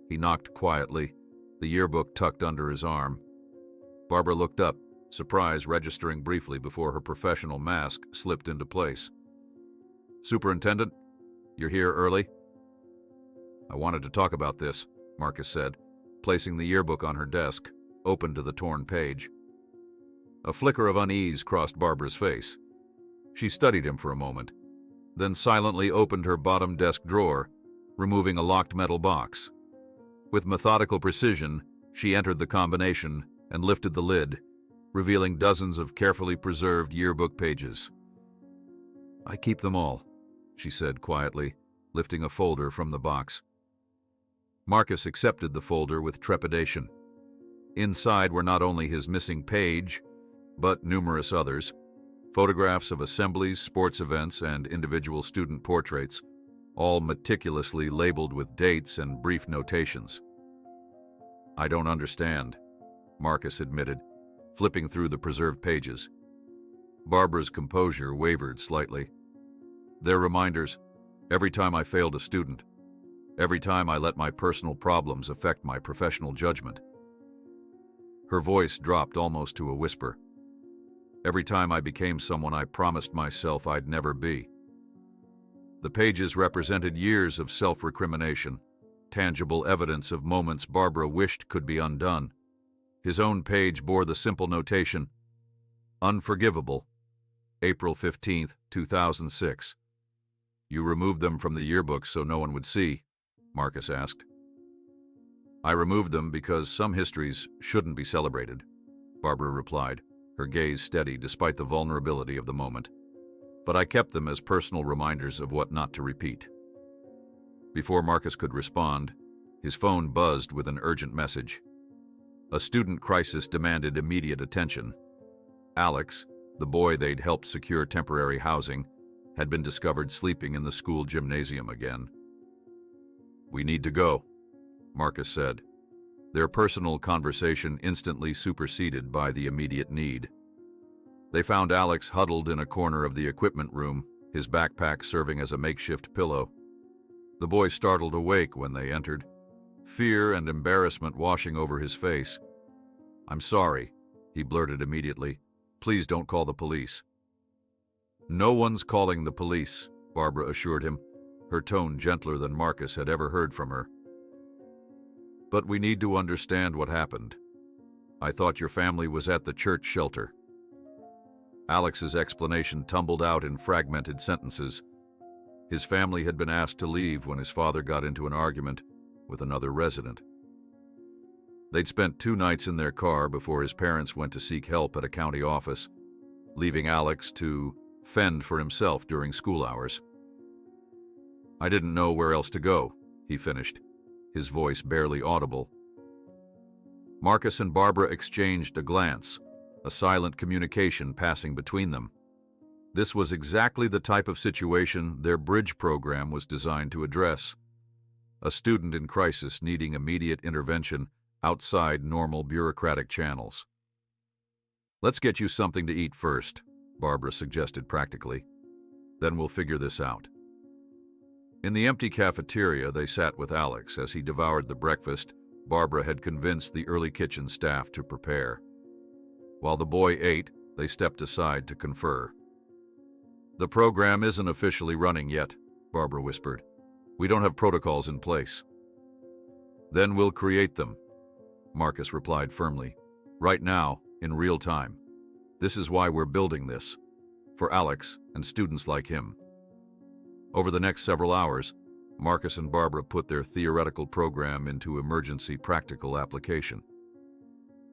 He knocked quietly, the yearbook tucked under his arm. Barbara looked up, surprise registering briefly before her professional mask slipped into place. "Superintendent, you're here early?" "I wanted to talk about this," Marcus said, placing the yearbook on her desk, open to the torn page. A flicker of unease crossed Barbara's face. She studied him for a moment, then silently opened her bottom desk drawer, removing a locked metal box. With methodical precision, she entered the combination and lifted the lid, revealing dozens of carefully preserved yearbook pages. "I keep them all," she said quietly, lifting a folder from the box. Marcus accepted the folder with trepidation. Inside were not only his missing page, but numerous others, photographs of assemblies, sports events, and individual student portraits, all meticulously labeled with dates and brief notations. "I don't understand," Marcus admitted, flipping through the preserved pages. Barbara's composure wavered slightly. "They're reminders. Every time I failed a student. Every time I let my personal problems affect my professional judgment." Her voice dropped almost to a whisper. "Every time I became someone I promised myself I'd never be." The pages represented years of self-recrimination, tangible evidence of moments Barbara wished could be undone. His own page bore the simple notation, "Unforgivable, April 15, 2006. "You removed them from the yearbook so no one would see?" Marcus asked. "I removed them because some histories shouldn't be celebrated," Barbara replied, her gaze steady despite the vulnerability of the moment. "But I kept them as personal reminders of what not to repeat." Before Marcus could respond, his phone buzzed with an urgent message. A student crisis demanded immediate attention. Alex, the boy they'd helped secure temporary housing, had been discovered sleeping in the school gymnasium again. "We need to go," Marcus said, their personal conversation instantly superseded by the immediate need. They found Alex huddled in a corner of the equipment room, his backpack serving as a makeshift pillow. The boy startled awake when they entered, fear and embarrassment washing over his face. "I'm sorry," he blurted immediately. "Please don't call the police." "No one's calling the police," Barbara assured him, her tone gentler than Marcus had ever heard from her. "But we need to understand what happened. I thought your family was at the church shelter." Alex's explanation tumbled out in fragmented sentences. His family had been asked to leave when his father got into an argument with another resident. They'd spent 2 nights in their car before his parents went to seek help at a county office, leaving Alex to fend for himself during school hours. "I didn't know where else to go," he finished, his voice barely audible. Marcus and Barbara exchanged a glance, a silent communication passing between them. This was exactly the type of situation their bridge program was designed to address. A student in crisis needing immediate intervention outside normal bureaucratic channels. "Let's get you something to eat first," Barbara suggested practically. "Then we'll figure this out." In the empty cafeteria, they sat with Alex as he devoured the breakfast Barbara had convinced the early kitchen staff to prepare. While the boy ate, they stepped aside to confer. "The program isn't officially running yet," Barbara whispered. "We don't have protocols in place." "Then we'll create them," Marcus replied firmly. "Right now, in real time. This is why we're building this. For Alex and students like him." Over the next several hours, Marcus and Barbara put their theoretical program into emergency practical application.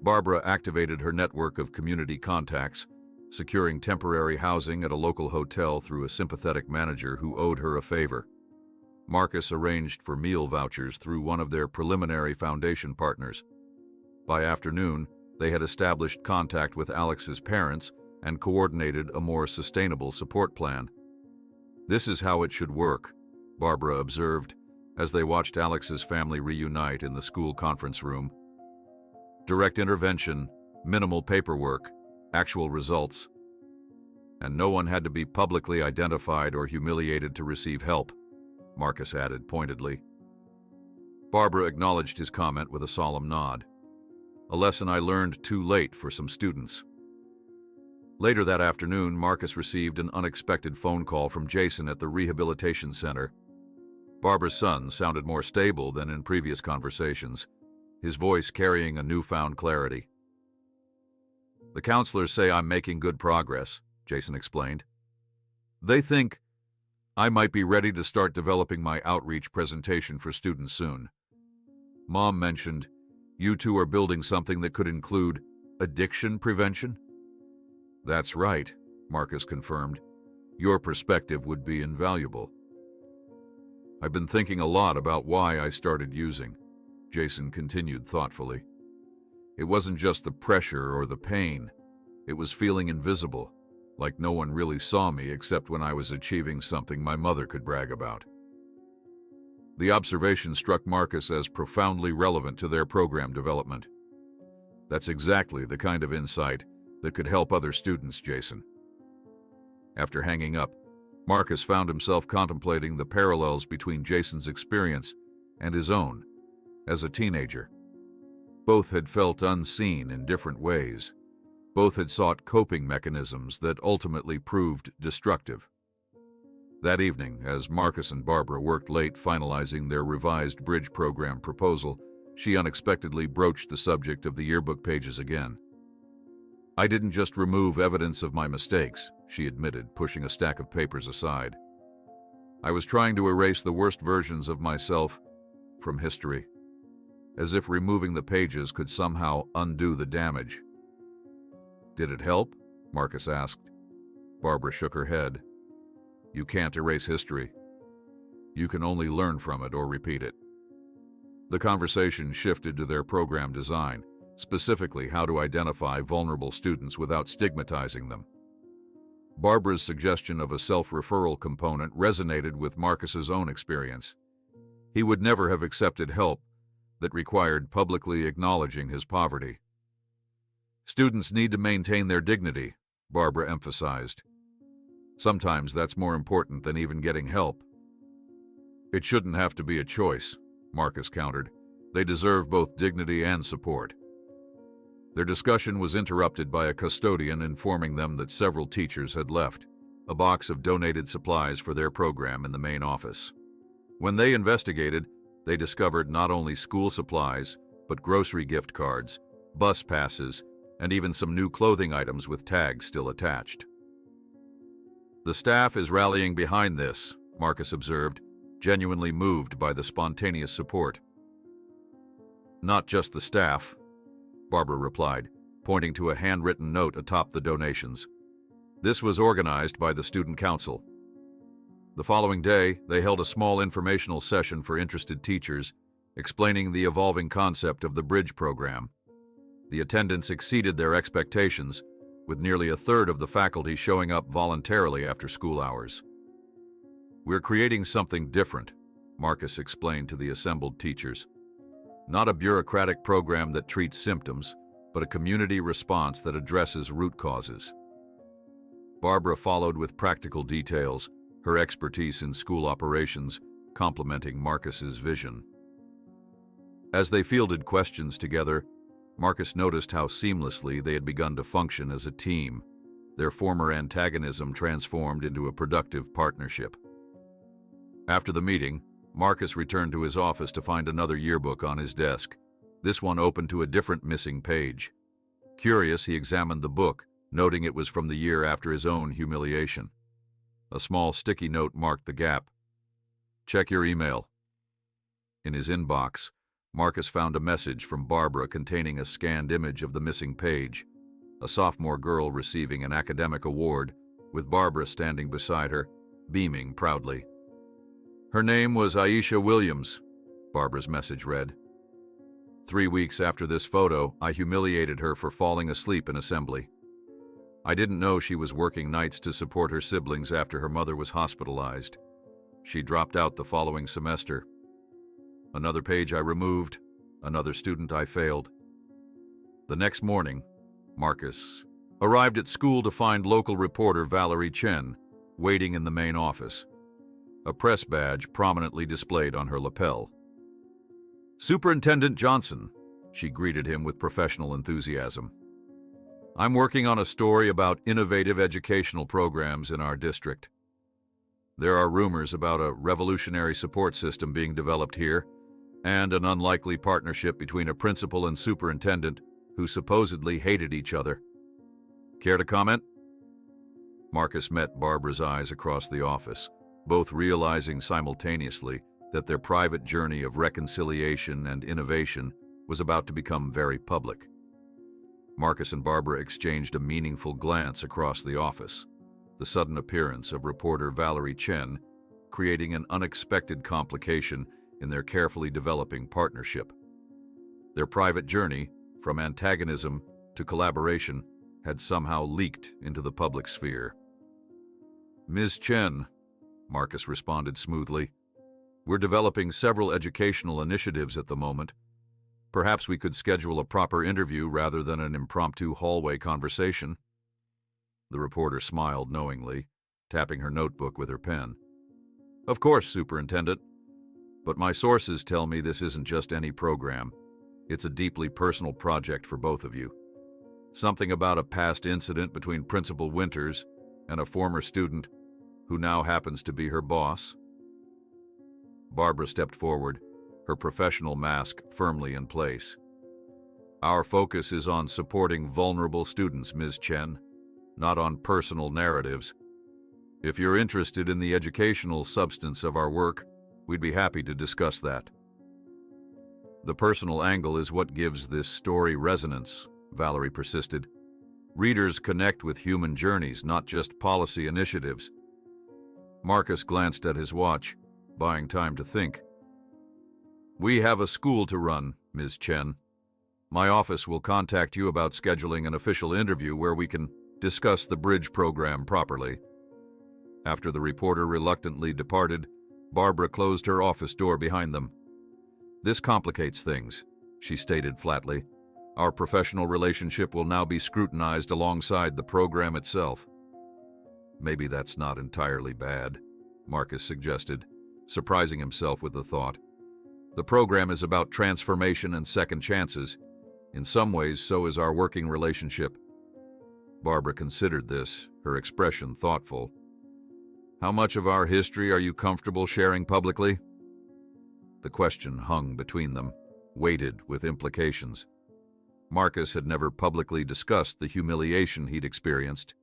Barbara activated her network of community contacts, securing temporary housing at a local hotel through a sympathetic manager who owed her a favor. Marcus arranged for meal vouchers through one of their preliminary foundation partners. By afternoon, they had established contact with Alex's parents and coordinated a more sustainable support plan. "This is how it should work," Barbara observed, as they watched Alex's family reunite in the school conference room. Direct intervention, minimal paperwork, actual results. And no one had to be publicly identified or humiliated to receive help, Marcus added pointedly. Barbara acknowledged his comment with a solemn nod. A lesson I learned too late for some students. Later that afternoon, Marcus received an unexpected phone call from Jason at the rehabilitation center. Barbara's son sounded more stable than in previous conversations, his voice carrying a newfound clarity. "The counselors say I'm making good progress," Jason explained. "They think I might be ready to start developing my outreach presentation for students soon. Mom mentioned you two are building something that could include addiction prevention?" "That's right," Marcus confirmed. "Your perspective would be invaluable." "I've been thinking a lot about why I started using," Jason continued thoughtfully. "It wasn't just the pressure or the pain. It was feeling invisible, like no one really saw me except when I was achieving something my mother could brag about." The observation struck Marcus as profoundly relevant to their program development. "That's exactly the kind of insight that could help other students, Jason." After hanging up, Marcus found himself contemplating the parallels between Jason's experience and his own as a teenager. Both had felt unseen in different ways. Both had sought coping mechanisms that ultimately proved destructive. That evening, as Marcus and Barbara worked late finalizing their revised bridge program proposal, she unexpectedly broached the subject of the yearbook pages again. "I didn't just remove evidence of my mistakes," she admitted, pushing a stack of papers aside. "I was trying to erase the worst versions of myself from history, as if removing the pages could somehow undo the damage." "Did it help?" Marcus asked. Barbara shook her head. "You can't erase history. You can only learn from it or repeat it." The conversation shifted to their program design, specifically how to identify vulnerable students without stigmatizing them. Barbara's suggestion of a self-referral component resonated with Marcus's own experience. He would never have accepted help that required publicly acknowledging his poverty. "Students need to maintain their dignity," Barbara emphasized. "Sometimes that's more important than even getting help." "It shouldn't have to be a choice," Marcus countered. "They deserve both dignity and support." Their discussion was interrupted by a custodian informing them that several teachers had left a box of donated supplies for their program in the main office. When they investigated, they discovered not only school supplies, but grocery gift cards, bus passes, and even some new clothing items with tags still attached. "The staff is rallying behind this," Marcus observed, genuinely moved by the spontaneous support. "Not just the staff," Barbara replied, pointing to a handwritten note atop the donations. "This was organized by the student council." The following day, they held a small informational session for interested teachers, explaining the evolving concept of the Bridge program. The attendance exceeded their expectations, with nearly a third of the faculty showing up voluntarily after school hours. "We're creating something different," Marcus explained to the assembled teachers. "Not a bureaucratic program that treats symptoms, but a community response that addresses root causes." Barbara followed with practical details, her expertise in school operations complementing Marcus's vision. As they fielded questions together, Marcus noticed how seamlessly they had begun to function as a team, their former antagonism transformed into a productive partnership. After the meeting, Marcus returned to his office to find another yearbook on his desk, this one open to a different missing page. Curious, he examined the book, noting it was from the year after his own humiliation. A small sticky note marked the gap. "Check your email." In his inbox, Marcus found a message from Barbara containing a scanned image of the missing page, a sophomore girl receiving an academic award, with Barbara standing beside her, beaming proudly. "Her name was Aisha Williams," Barbara's message read. "3 weeks after this photo, I humiliated her for falling asleep in assembly. I didn't know she was working nights to support her siblings after her mother was hospitalized. She dropped out the following semester. Another page I removed, another student I failed. The next morning, Marcus arrived at school to find local reporter Valerie Chen waiting in the main office, a press badge prominently displayed on her lapel. "Superintendent Johnson," she greeted him with professional enthusiasm. "I'm working on a story about innovative educational programs in our district. There are rumors about a revolutionary support system being developed here, and an unlikely partnership between a principal and superintendent who supposedly hated each other. Care to comment?" Marcus met Barbara's eyes across the office, both realizing simultaneously that their private journey of reconciliation and innovation was about to become very public. Marcus and Barbara exchanged a meaningful glance across the office, the sudden appearance of reporter Valerie Chen creating an unexpected complication in their carefully developing partnership. Their private journey, from antagonism to collaboration, had somehow leaked into the public sphere. "Ms. Chen," Marcus responded smoothly, "we're developing several educational initiatives at the moment. Perhaps we could schedule a proper interview rather than an impromptu hallway conversation." The reporter smiled knowingly, tapping her notebook with her pen. "Of course, Superintendent. But my sources tell me this isn't just any program. It's a deeply personal project for both of you. Something about a past incident between Principal Winters and a former student who now happens to be her boss." Barbara stepped forward, her professional mask firmly in place. "Our focus is on supporting vulnerable students, Ms. Chen, not on personal narratives. If you're interested in the educational substance of our work, we'd be happy to discuss that." "The personal angle is what gives this story resonance," Valerie persisted. "Readers connect with human journeys, not just policy initiatives." Marcus glanced at his watch, buying time to think. "We have a school to run, Ms. Chen. My office will contact you about scheduling an official interview where we can discuss the bridge program properly." After the reporter reluctantly departed, Barbara closed her office door behind them. "This complicates things," she stated flatly. "Our professional relationship will now be scrutinized alongside the program itself." "Maybe that's not entirely bad," Marcus suggested, surprising himself with the thought. "The program is about transformation and second chances. In some ways, so is our working relationship." Barbara considered this, her expression thoughtful. "How much of our history are you comfortable sharing publicly?" The question hung between them, weighted with implications. Marcus had never publicly discussed the humiliation he'd experienced,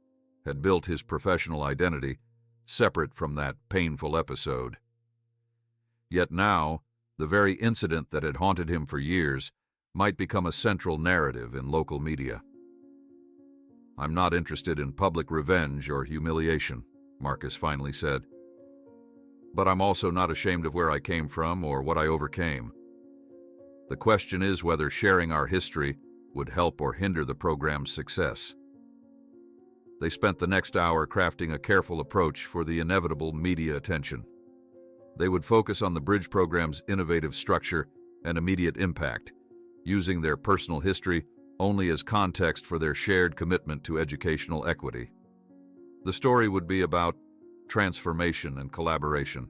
had built his professional identity separate from that painful episode. Yet now, the very incident that had haunted him for years might become a central narrative in local media. "I'm not interested in public revenge or humiliation," Marcus finally said. "But I'm also not ashamed of where I came from or what I overcame. The question is whether sharing our history would help or hinder the program's success." They spent the next hour crafting a careful approach for the inevitable media attention. They would focus on the bridge program's innovative structure and immediate impact, using their personal history only as context for their shared commitment to educational equity. The story would be about transformation and collaboration,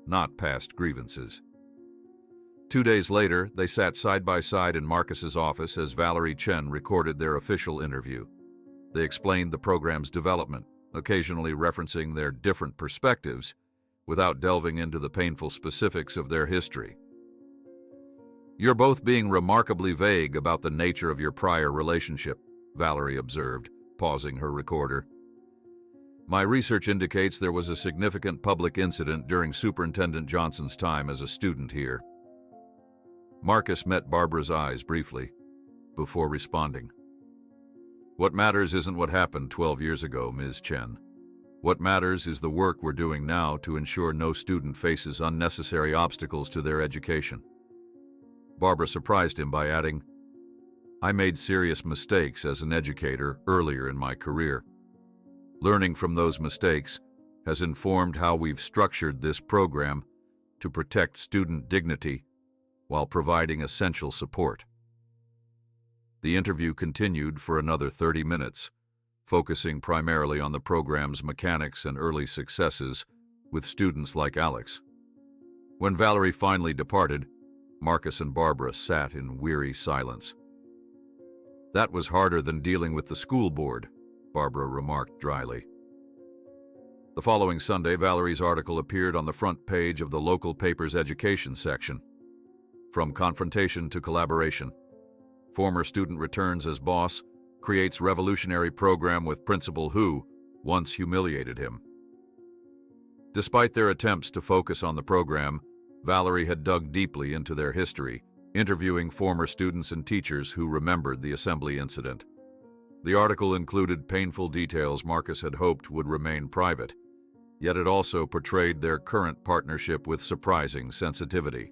not past grievances. 2 days later, they sat side by side in Marcus's office as Valerie Chen recorded their official interview. They explained the program's development, occasionally referencing their different perspectives, without delving into the painful specifics of their history. "You're both being remarkably vague about the nature of your prior relationship," Valerie observed, pausing her recorder. "My research indicates there was a significant public incident during Superintendent Johnson's time as a student here." Marcus met Barbara's eyes briefly, before responding. "What matters isn't what happened 12 years ago, Ms. Chen. What matters is the work we're doing now to ensure no student faces unnecessary obstacles to their education." Barbara surprised him by adding, "I made serious mistakes as an educator earlier in my career. Learning from those mistakes has informed how we've structured this program to protect student dignity while providing essential support. The interview continued for another 30 minutes, focusing primarily on the program's mechanics and early successes with students like Alex. When Valerie finally departed, Marcus and Barbara sat in weary silence. "That was harder than dealing with the school board," Barbara remarked dryly. The following Sunday, Valerie's article appeared on the front page of the local paper's education section. From confrontation to collaboration. Former student returns as boss, creates revolutionary program with principal who once humiliated him. Despite their attempts to focus on the program, Valerie had dug deeply into their history, interviewing former students and teachers who remembered the assembly incident. The article included painful details Marcus had hoped would remain private, yet it also portrayed their current partnership with surprising sensitivity.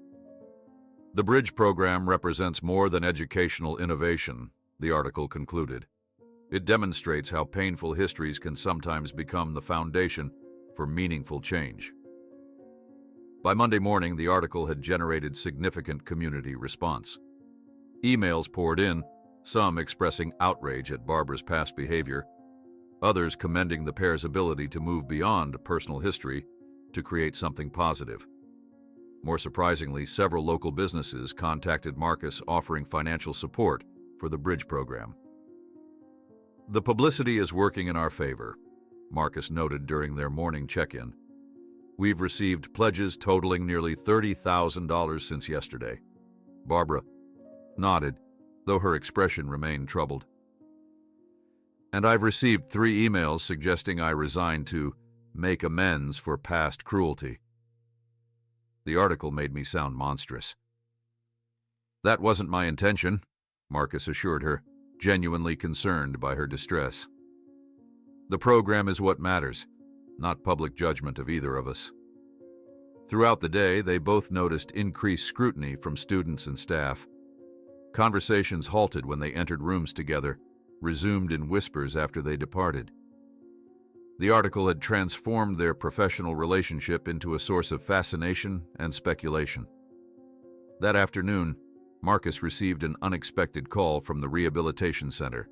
The Bridge program represents more than educational innovation, the article concluded. It demonstrates how painful histories can sometimes become the foundation for meaningful change. By Monday morning, the article had generated significant community response. Emails poured in, some expressing outrage at Barbara's past behavior, others commending the pair's ability to move beyond personal history to create something positive. More surprisingly, several local businesses contacted Marcus offering financial support for the Bridge program. "The publicity is working in our favor," Marcus noted during their morning check-in. "We've received pledges totaling nearly $30,000 since yesterday." Barbara nodded, though her expression remained troubled. "And I've received 3 emails suggesting I resign to make amends for past cruelty." The article made me sound monstrous. "That wasn't my intention," Marcus assured her, genuinely concerned by her distress. "The program is what matters, not public judgment of either of us." Throughout the day, they both noticed increased scrutiny from students and staff. Conversations halted when they entered rooms together, resumed in whispers after they departed. The article had transformed their professional relationship into a source of fascination and speculation. That afternoon, Marcus received an unexpected call from the rehabilitation center.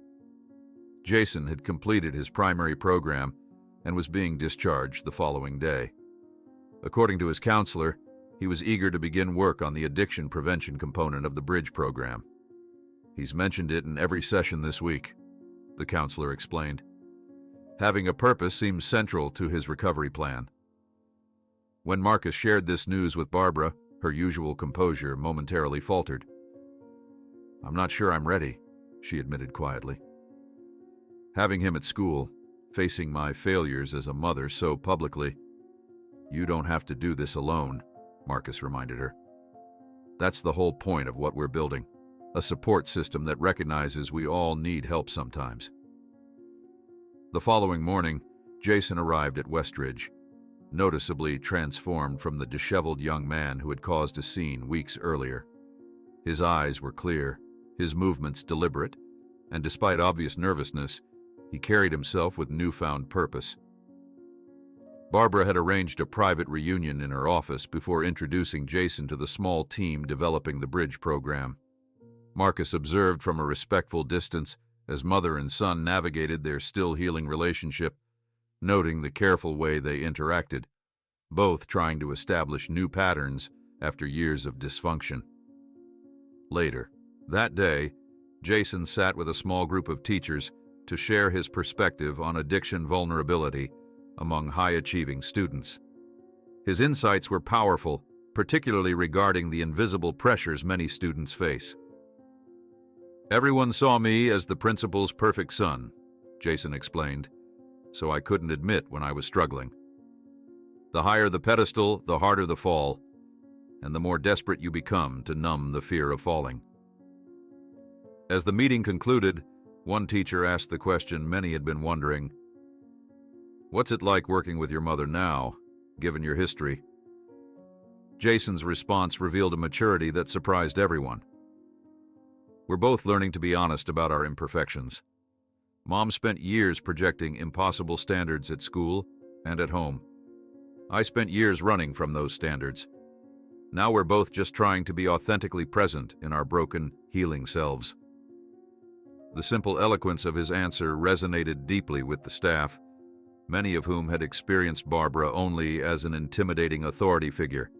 Jason had completed his primary program and was being discharged the following day. According to his counselor, he was eager to begin work on the addiction prevention component of the Bridge program. "He's mentioned it in every session this week," the counselor explained. "Having a purpose seems central to his recovery plan." When Marcus shared this news with Barbara, her usual composure momentarily faltered. "I'm not sure I'm ready," she admitted quietly. "Having him at school, facing my failures as a mother so publicly—" "You don't have to do this alone," Marcus reminded her. "That's the whole point of what we're building, a support system that recognizes we all need help sometimes." The following morning, Jason arrived at Westridge, noticeably transformed from the disheveled young man who had caused a scene weeks earlier. His eyes were clear, his movements deliberate, and despite obvious nervousness, he carried himself with newfound purpose. Barbara had arranged a private reunion in her office before introducing Jason to the small team developing the Bridge program. Marcus observed from a respectful distance as mother and son navigated their still-healing relationship, noting the careful way they interacted, both trying to establish new patterns after years of dysfunction. Later, that day, Jason sat with a small group of teachers to share his perspective on addiction vulnerability among high-achieving students. His insights were powerful, particularly regarding the invisible pressures many students face. "Everyone saw me as the principal's perfect son," Jason explained, "so I couldn't admit when I was struggling. The higher the pedestal, the harder the fall, and the more desperate you become to numb the fear of falling." As the meeting concluded, one teacher asked the question many had been wondering: "What's it like working with your mother now, given your history?" Jason's response revealed a maturity that surprised everyone. "We're both learning to be honest about our imperfections. Mom spent years projecting impossible standards at school and at home. I spent years running from those standards. Now we're both just trying to be authentically present in our broken, healing selves." The simple eloquence of his answer resonated deeply with the staff, many of whom had experienced Barbara only as an intimidating authority figure.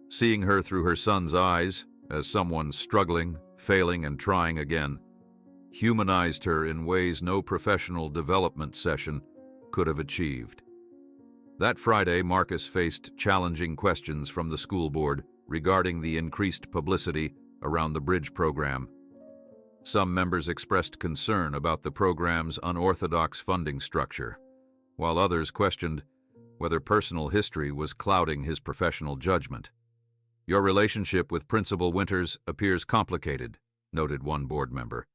Seeing her through her son's eyes, as someone struggling, failing, and trying again, humanized her in ways no professional development session could have achieved. That Friday, Marcus faced challenging questions from the school board regarding the increased publicity around the Bridge program. Some members expressed concern about the program's unorthodox funding structure, while others questioned whether personal history was clouding his professional judgment. "Your relationship with Principal Winters appears complicated," noted one board member.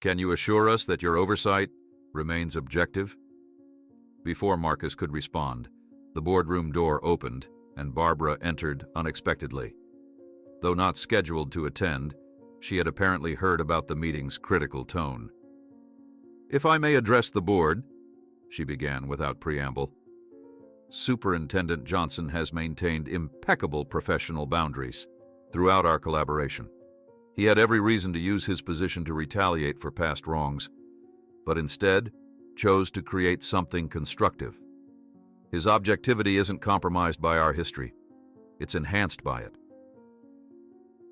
"Can you assure us that your oversight remains objective?" Before Marcus could respond, the boardroom door opened and Barbara entered unexpectedly. Though not scheduled to attend, she had apparently heard about the meeting's critical tone. "If I may address the board," she began without preamble. "Superintendent Johnson has maintained impeccable professional boundaries throughout our collaboration. He had every reason to use his position to retaliate for past wrongs, but instead chose to create something constructive. His objectivity isn't compromised by our history. It's enhanced by it."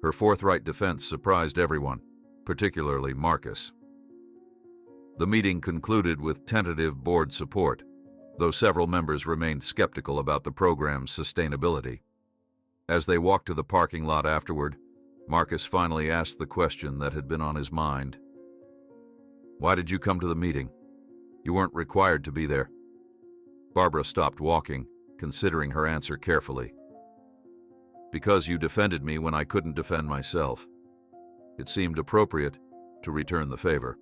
Her forthright defense surprised everyone, particularly Marcus. The meeting concluded with tentative board support, though several members remained skeptical about the program's sustainability. As they walked to the parking lot afterward, Marcus finally asked the question that had been on his mind. "Why did you come to the meeting? You weren't required to be there." Barbara stopped walking, considering her answer carefully. "Because you defended me when I couldn't defend myself. It seemed appropriate to return the favor."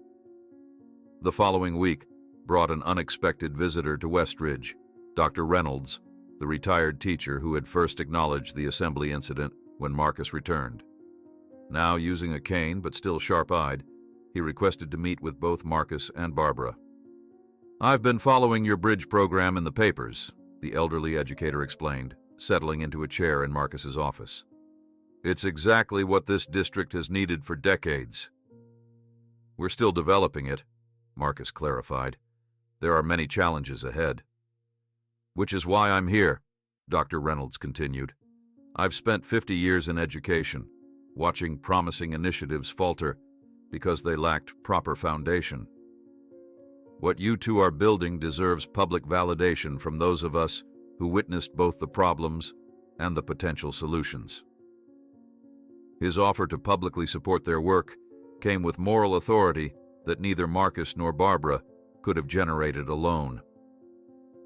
The following week brought an unexpected visitor to Westridge, Dr. Reynolds, the retired teacher who had first acknowledged the assembly incident when Marcus returned. Now using a cane but still sharp-eyed, he requested to meet with both Marcus and Barbara. "I've been following your Bridge program in the papers," the elderly educator explained, settling into a chair in Marcus's office. "It's exactly what this district has needed for decades." "We're still developing it," Marcus clarified. "There are many challenges ahead." "Which is why I'm here," Dr. Reynolds continued. "I've spent 50 years in education, watching promising initiatives falter because they lacked proper foundation. What you two are building deserves public validation from those of us who witnessed both the problems and the potential solutions." His offer to publicly support their work came with moral authority that neither Marcus nor Barbara could have generated alone.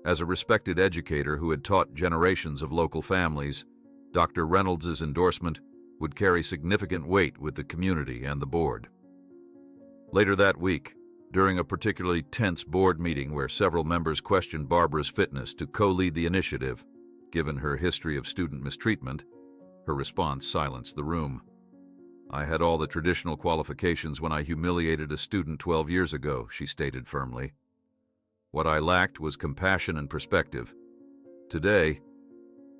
As a respected educator who had taught generations of local families, Dr. Reynolds' endorsement would carry significant weight with the community and the board. Later that week, during a particularly tense board meeting where several members questioned Barbara's fitness to co-lead the initiative, given her history of student mistreatment, her response silenced the room. "I had all the traditional qualifications when I humiliated a student 12 years ago," she stated firmly. "What I lacked was compassion and perspective. Today,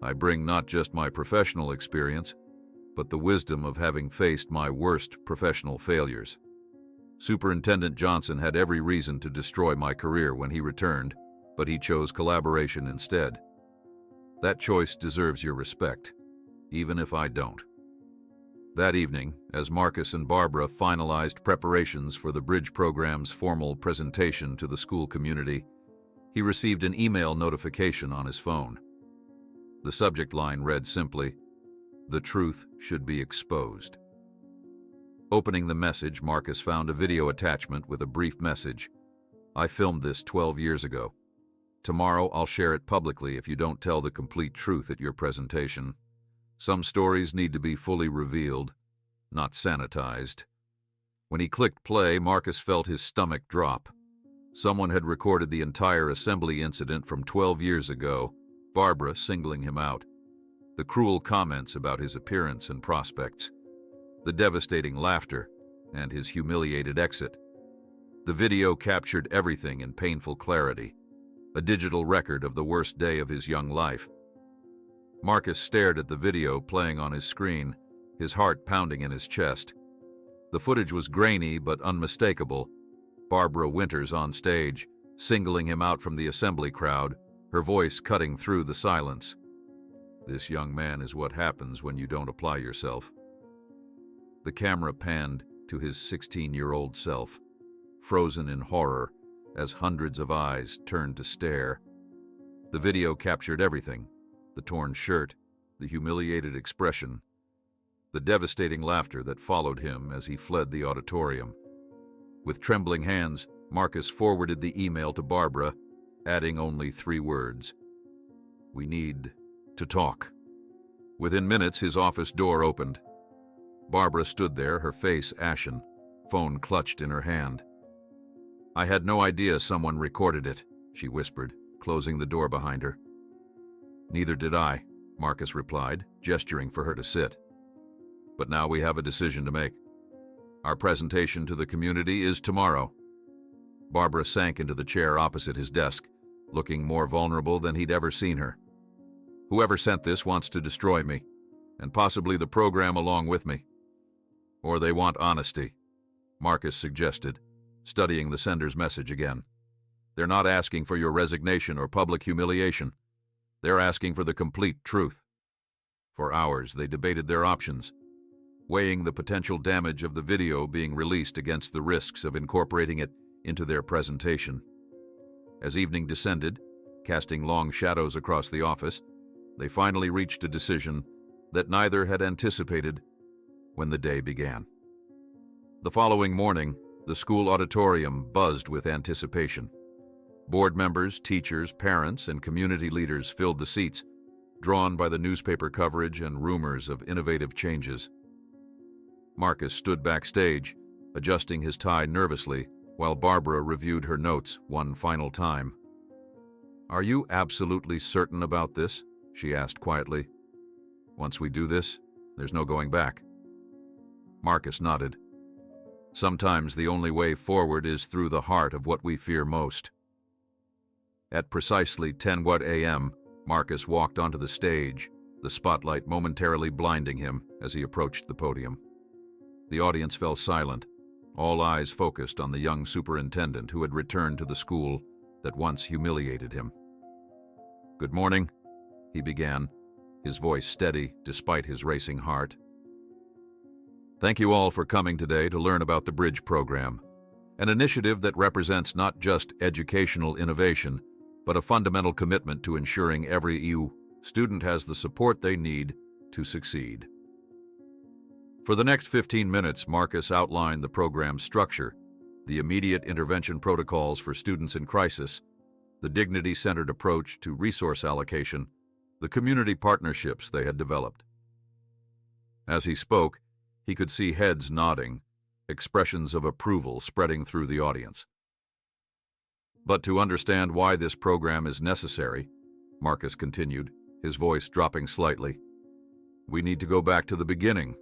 I bring not just my professional experience, but the wisdom of having faced my worst professional failures. Superintendent Johnson had every reason to destroy my career when he returned, but he chose collaboration instead. That choice deserves your respect, even if I don't." That evening, as Marcus and Barbara finalized preparations for the Bridge program's formal presentation to the school community, he received an email notification on his phone. The subject line read simply, "The truth should be exposed." Opening the message, Marcus found a video attachment with a brief message. "I filmed this 12 years ago. Tomorrow I'll share it publicly if you don't tell the complete truth at your presentation. Some stories need to be fully revealed, not sanitized." When he clicked play, Marcus felt his stomach drop. Someone had recorded the entire assembly incident from 12 years ago, Barbara singling him out. The cruel comments about his appearance and prospects, the devastating laughter, and his humiliated exit. The video captured everything in painful clarity, a digital record of the worst day of his young life. Marcus stared at the video playing on his screen, his heart pounding in his chest. The footage was grainy but unmistakable. Barbara Winters on stage, singling him out from the assembly crowd, her voice cutting through the silence. "This young man is what happens when you don't apply yourself." The camera panned to his 16-year-old self, frozen in horror as hundreds of eyes turned to stare. The video captured everything: the torn shirt, the humiliated expression, the devastating laughter that followed him as he fled the auditorium. With trembling hands, Marcus forwarded the email to Barbara, adding only 3 words: "We need to talk." Within minutes, his office door opened. Barbara stood there, her face ashen, phone clutched in her hand. "I had no idea someone recorded it," she whispered, closing the door behind her. "Neither did I," Marcus replied, gesturing for her to sit. "But now we have a decision to make. Our presentation to the community is tomorrow." Barbara sank into the chair opposite his desk, looking more vulnerable than he'd ever seen her. "Whoever sent this wants to destroy me, and possibly the program along with me. Or they want honesty," Marcus suggested, studying the sender's message again. "They're not asking for your resignation or public humiliation. They're asking for the complete truth." For hours, they debated their options, weighing the potential damage of the video being released against the risks of incorporating it into their presentation. As evening descended, casting long shadows across the office, they finally reached a decision that neither had anticipated when the day began. The following morning, the school auditorium buzzed with anticipation. Board members, teachers, parents, and community leaders filled the seats, drawn by the newspaper coverage and rumors of innovative changes. Marcus stood backstage, adjusting his tie nervously, while Barbara reviewed her notes one final time. "Are you absolutely certain about this?" she asked quietly. "Once we do this, there's no going back." Marcus nodded. "Sometimes the only way forward is through the heart of what we fear most." At precisely 10 a.m., Marcus walked onto the stage, the spotlight momentarily blinding him as he approached the podium. The audience fell silent, all eyes focused on the young superintendent who had returned to the school that once humiliated him. "Good morning," he began, his voice steady despite his racing heart. "Thank you all for coming today to learn about the Bridge program, an initiative that represents not just educational innovation, but a fundamental commitment to ensuring every EU student has the support they need to succeed." For the next 15 minutes, Marcus outlined the program's structure, the immediate intervention protocols for students in crisis, the dignity-centered approach to resource allocation, the community partnerships they had developed. As he spoke, he could see heads nodding, expressions of approval spreading through the audience. "But to understand why this program is necessary," Marcus continued, his voice dropping slightly, "we need to go back to the beginning.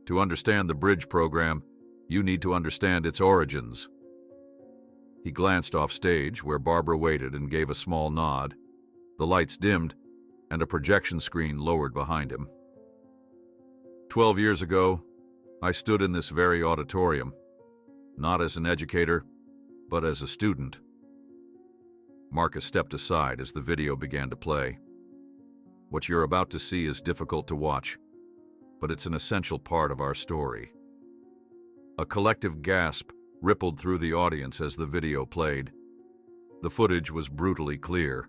To understand the Bridge program, you need to understand its origins." He glanced off stage where Barbara waited and gave a small nod. The lights dimmed, and a projection screen lowered behind him. 12 years ago, I stood in this very auditorium, not as an educator, but as a student." Marcus stepped aside as the video began to play. "What you're about to see is difficult to watch, but it's an essential part of our story." A collective gasp rippled through the audience as the video played. The footage was brutally clear,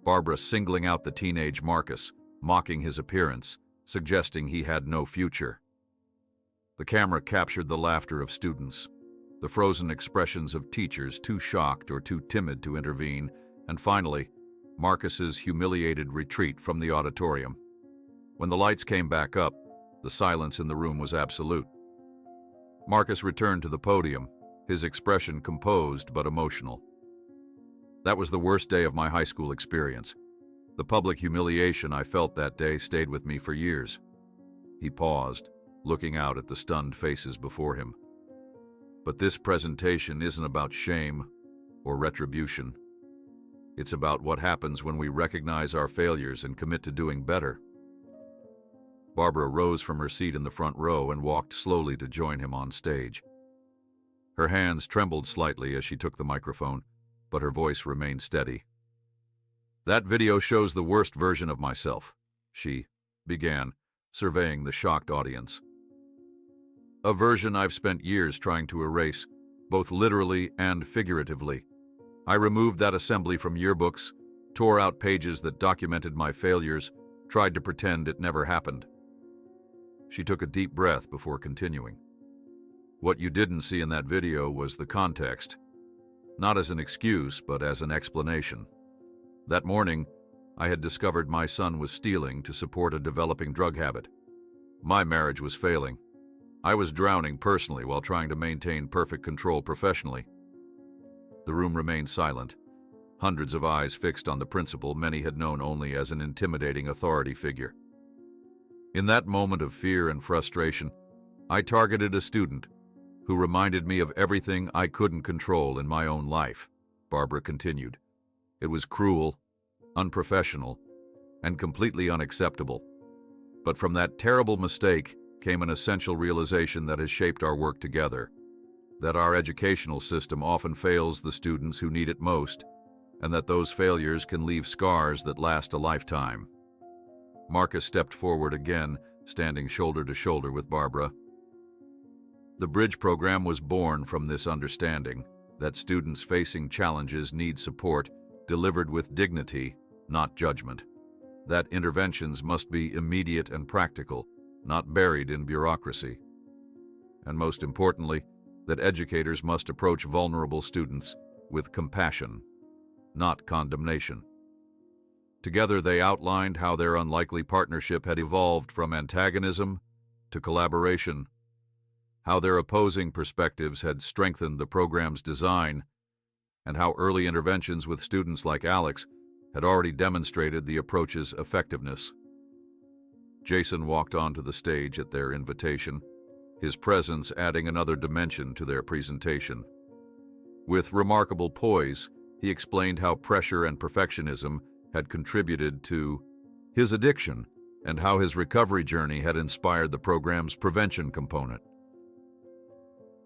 Barbara singling out the teenage Marcus, mocking his appearance, suggesting he had no future. The camera captured the laughter of students, the frozen expressions of teachers too shocked or too timid to intervene, and finally, Marcus's humiliated retreat from the auditorium. When the lights came back up, the silence in the room was absolute. Marcus returned to the podium, his expression composed but emotional. "That was the worst day of my high school experience. The public humiliation I felt that day stayed with me for years." He paused, looking out at the stunned faces before him. "But this presentation isn't about shame or retribution. It's about what happens when we recognize our failures and commit to doing better. Barbara rose from her seat in the front row and walked slowly to join him on stage. Her hands trembled slightly as she took the microphone, but her voice remained steady. "That video shows the worst version of myself," she began, surveying the shocked audience. "A version I've spent years trying to erase, both literally and figuratively. I removed that assembly from yearbooks, tore out pages that documented my failures, tried to pretend it never happened." She took a deep breath before continuing. "What you didn't see in that video was the context, not as an excuse, but as an explanation. That morning, I had discovered my son was stealing to support a developing drug habit. My marriage was failing. I was drowning personally while trying to maintain perfect control professionally." The room remained silent, hundreds of eyes fixed on the principal many had known only as an intimidating authority figure. "In that moment of fear and frustration, I targeted a student who reminded me of everything I couldn't control in my own life," Barbara continued. "It was cruel, unprofessional, and completely unacceptable. But from that terrible mistake came an essential realization that has shaped our work together, that our educational system often fails the students who need it most, and that those failures can leave scars that last a lifetime." Marcus stepped forward again, standing shoulder to shoulder with Barbara. "The Bridge program was born from this understanding, that students facing challenges need support delivered with dignity, not judgment. That interventions must be immediate and practical, not buried in bureaucracy. And most importantly, that educators must approach vulnerable students with compassion, not condemnation." Together they outlined how their unlikely partnership had evolved from antagonism to collaboration, how their opposing perspectives had strengthened the program's design, and how early interventions with students like Alex had already demonstrated the approach's effectiveness. Jason walked onto the stage at their invitation, his presence adding another dimension to their presentation. With remarkable poise, he explained how pressure and perfectionism had contributed to his addiction and how his recovery journey had inspired the program's prevention component.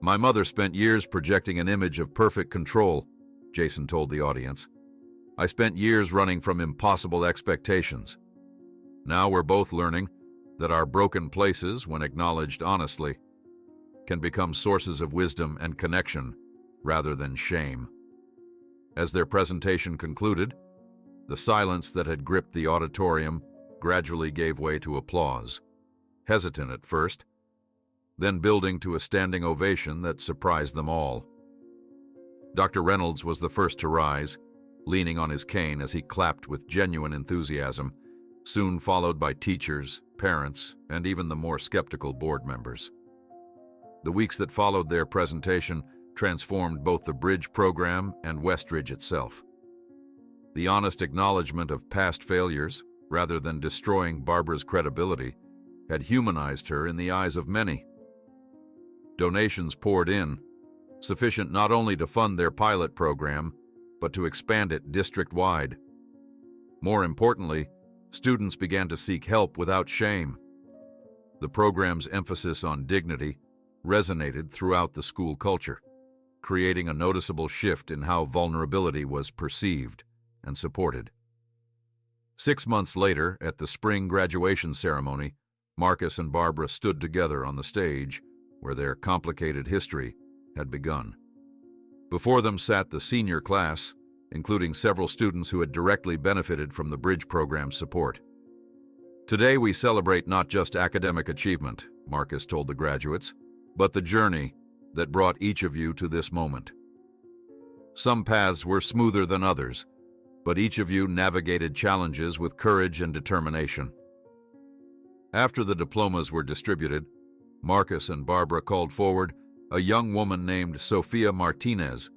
"My mother spent years projecting an image of perfect control," Jason told the audience. "I spent years running from impossible expectations. Now we're both learning that our broken places, when acknowledged honestly, can become sources of wisdom and connection rather than shame." As their presentation concluded, the silence that had gripped the auditorium gradually gave way to applause, hesitant at first, then building to a standing ovation that surprised them all. Dr. Reynolds was the first to rise, leaning on his cane as he clapped with genuine enthusiasm, soon followed by teachers, parents, and even the more skeptical board members. The weeks that followed their presentation transformed both the Bridge program and Westridge itself. The honest acknowledgement of past failures, rather than destroying Barbara's credibility, had humanized her in the eyes of many. Donations poured in, sufficient not only to fund their pilot program, but to expand it district-wide. More importantly, students began to seek help without shame. The program's emphasis on dignity resonated throughout the school culture, creating a noticeable shift in how vulnerability was perceived and supported. 6 months later, at the spring graduation ceremony, Marcus and Barbara stood together on the stage where their complicated history had begun. Before them sat the senior class, including several students who had directly benefited from the Bridge program's support. "Today we celebrate not just academic achievement," Marcus told the graduates, "but the journey that brought each of you to this moment. Some paths were smoother than others, but each of you navigated challenges with courage and determination." After the diplomas were distributed, Marcus and Barbara called forward a young woman named Sofia Martinez,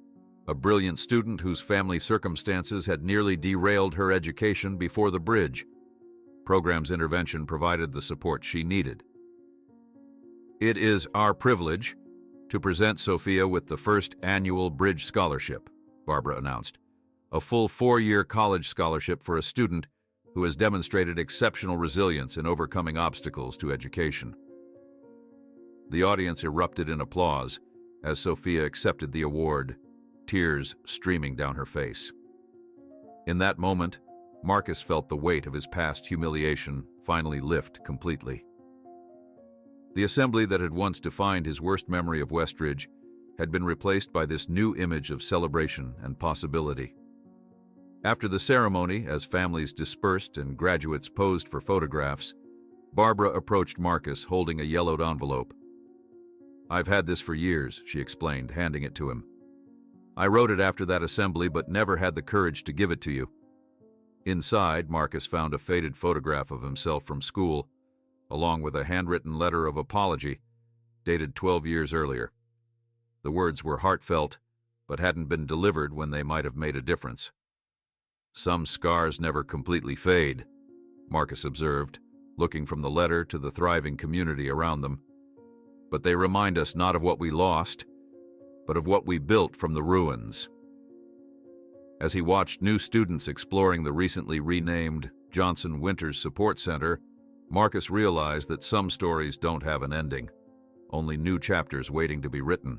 a brilliant student whose family circumstances had nearly derailed her education before the Bridge. Program's intervention provided the support she needed. "It is our privilege to present Sofia with the first annual Bridge Scholarship," Barbara announced. a full 4-year college scholarship for a student who has demonstrated exceptional resilience in overcoming obstacles to education. The audience erupted in applause as Sophia accepted the award, tears streaming down her face. In that moment, Marcus felt the weight of his past humiliation finally lift completely. The assembly that had once defined his worst memory of Westridge had been replaced by this new image of celebration and possibility. After the ceremony, as families dispersed and graduates posed for photographs, Barbara approached Marcus holding a yellowed envelope. "I've had this for years," she explained, handing it to him. "I wrote it after that assembly but never had the courage to give it to you." Inside, Marcus found a faded photograph of himself from school, along with a handwritten letter of apology, dated 12 years earlier. The words were heartfelt, but hadn't been delivered when they might have made a difference. "Some scars never completely fade," Marcus observed, looking from the letter to the thriving community around them. "But they remind us not of what we lost, but of what we built from the ruins." As he watched new students exploring the recently renamed Johnson Winters Support Center, Marcus realized that some stories don't have an ending, only new chapters waiting to be written.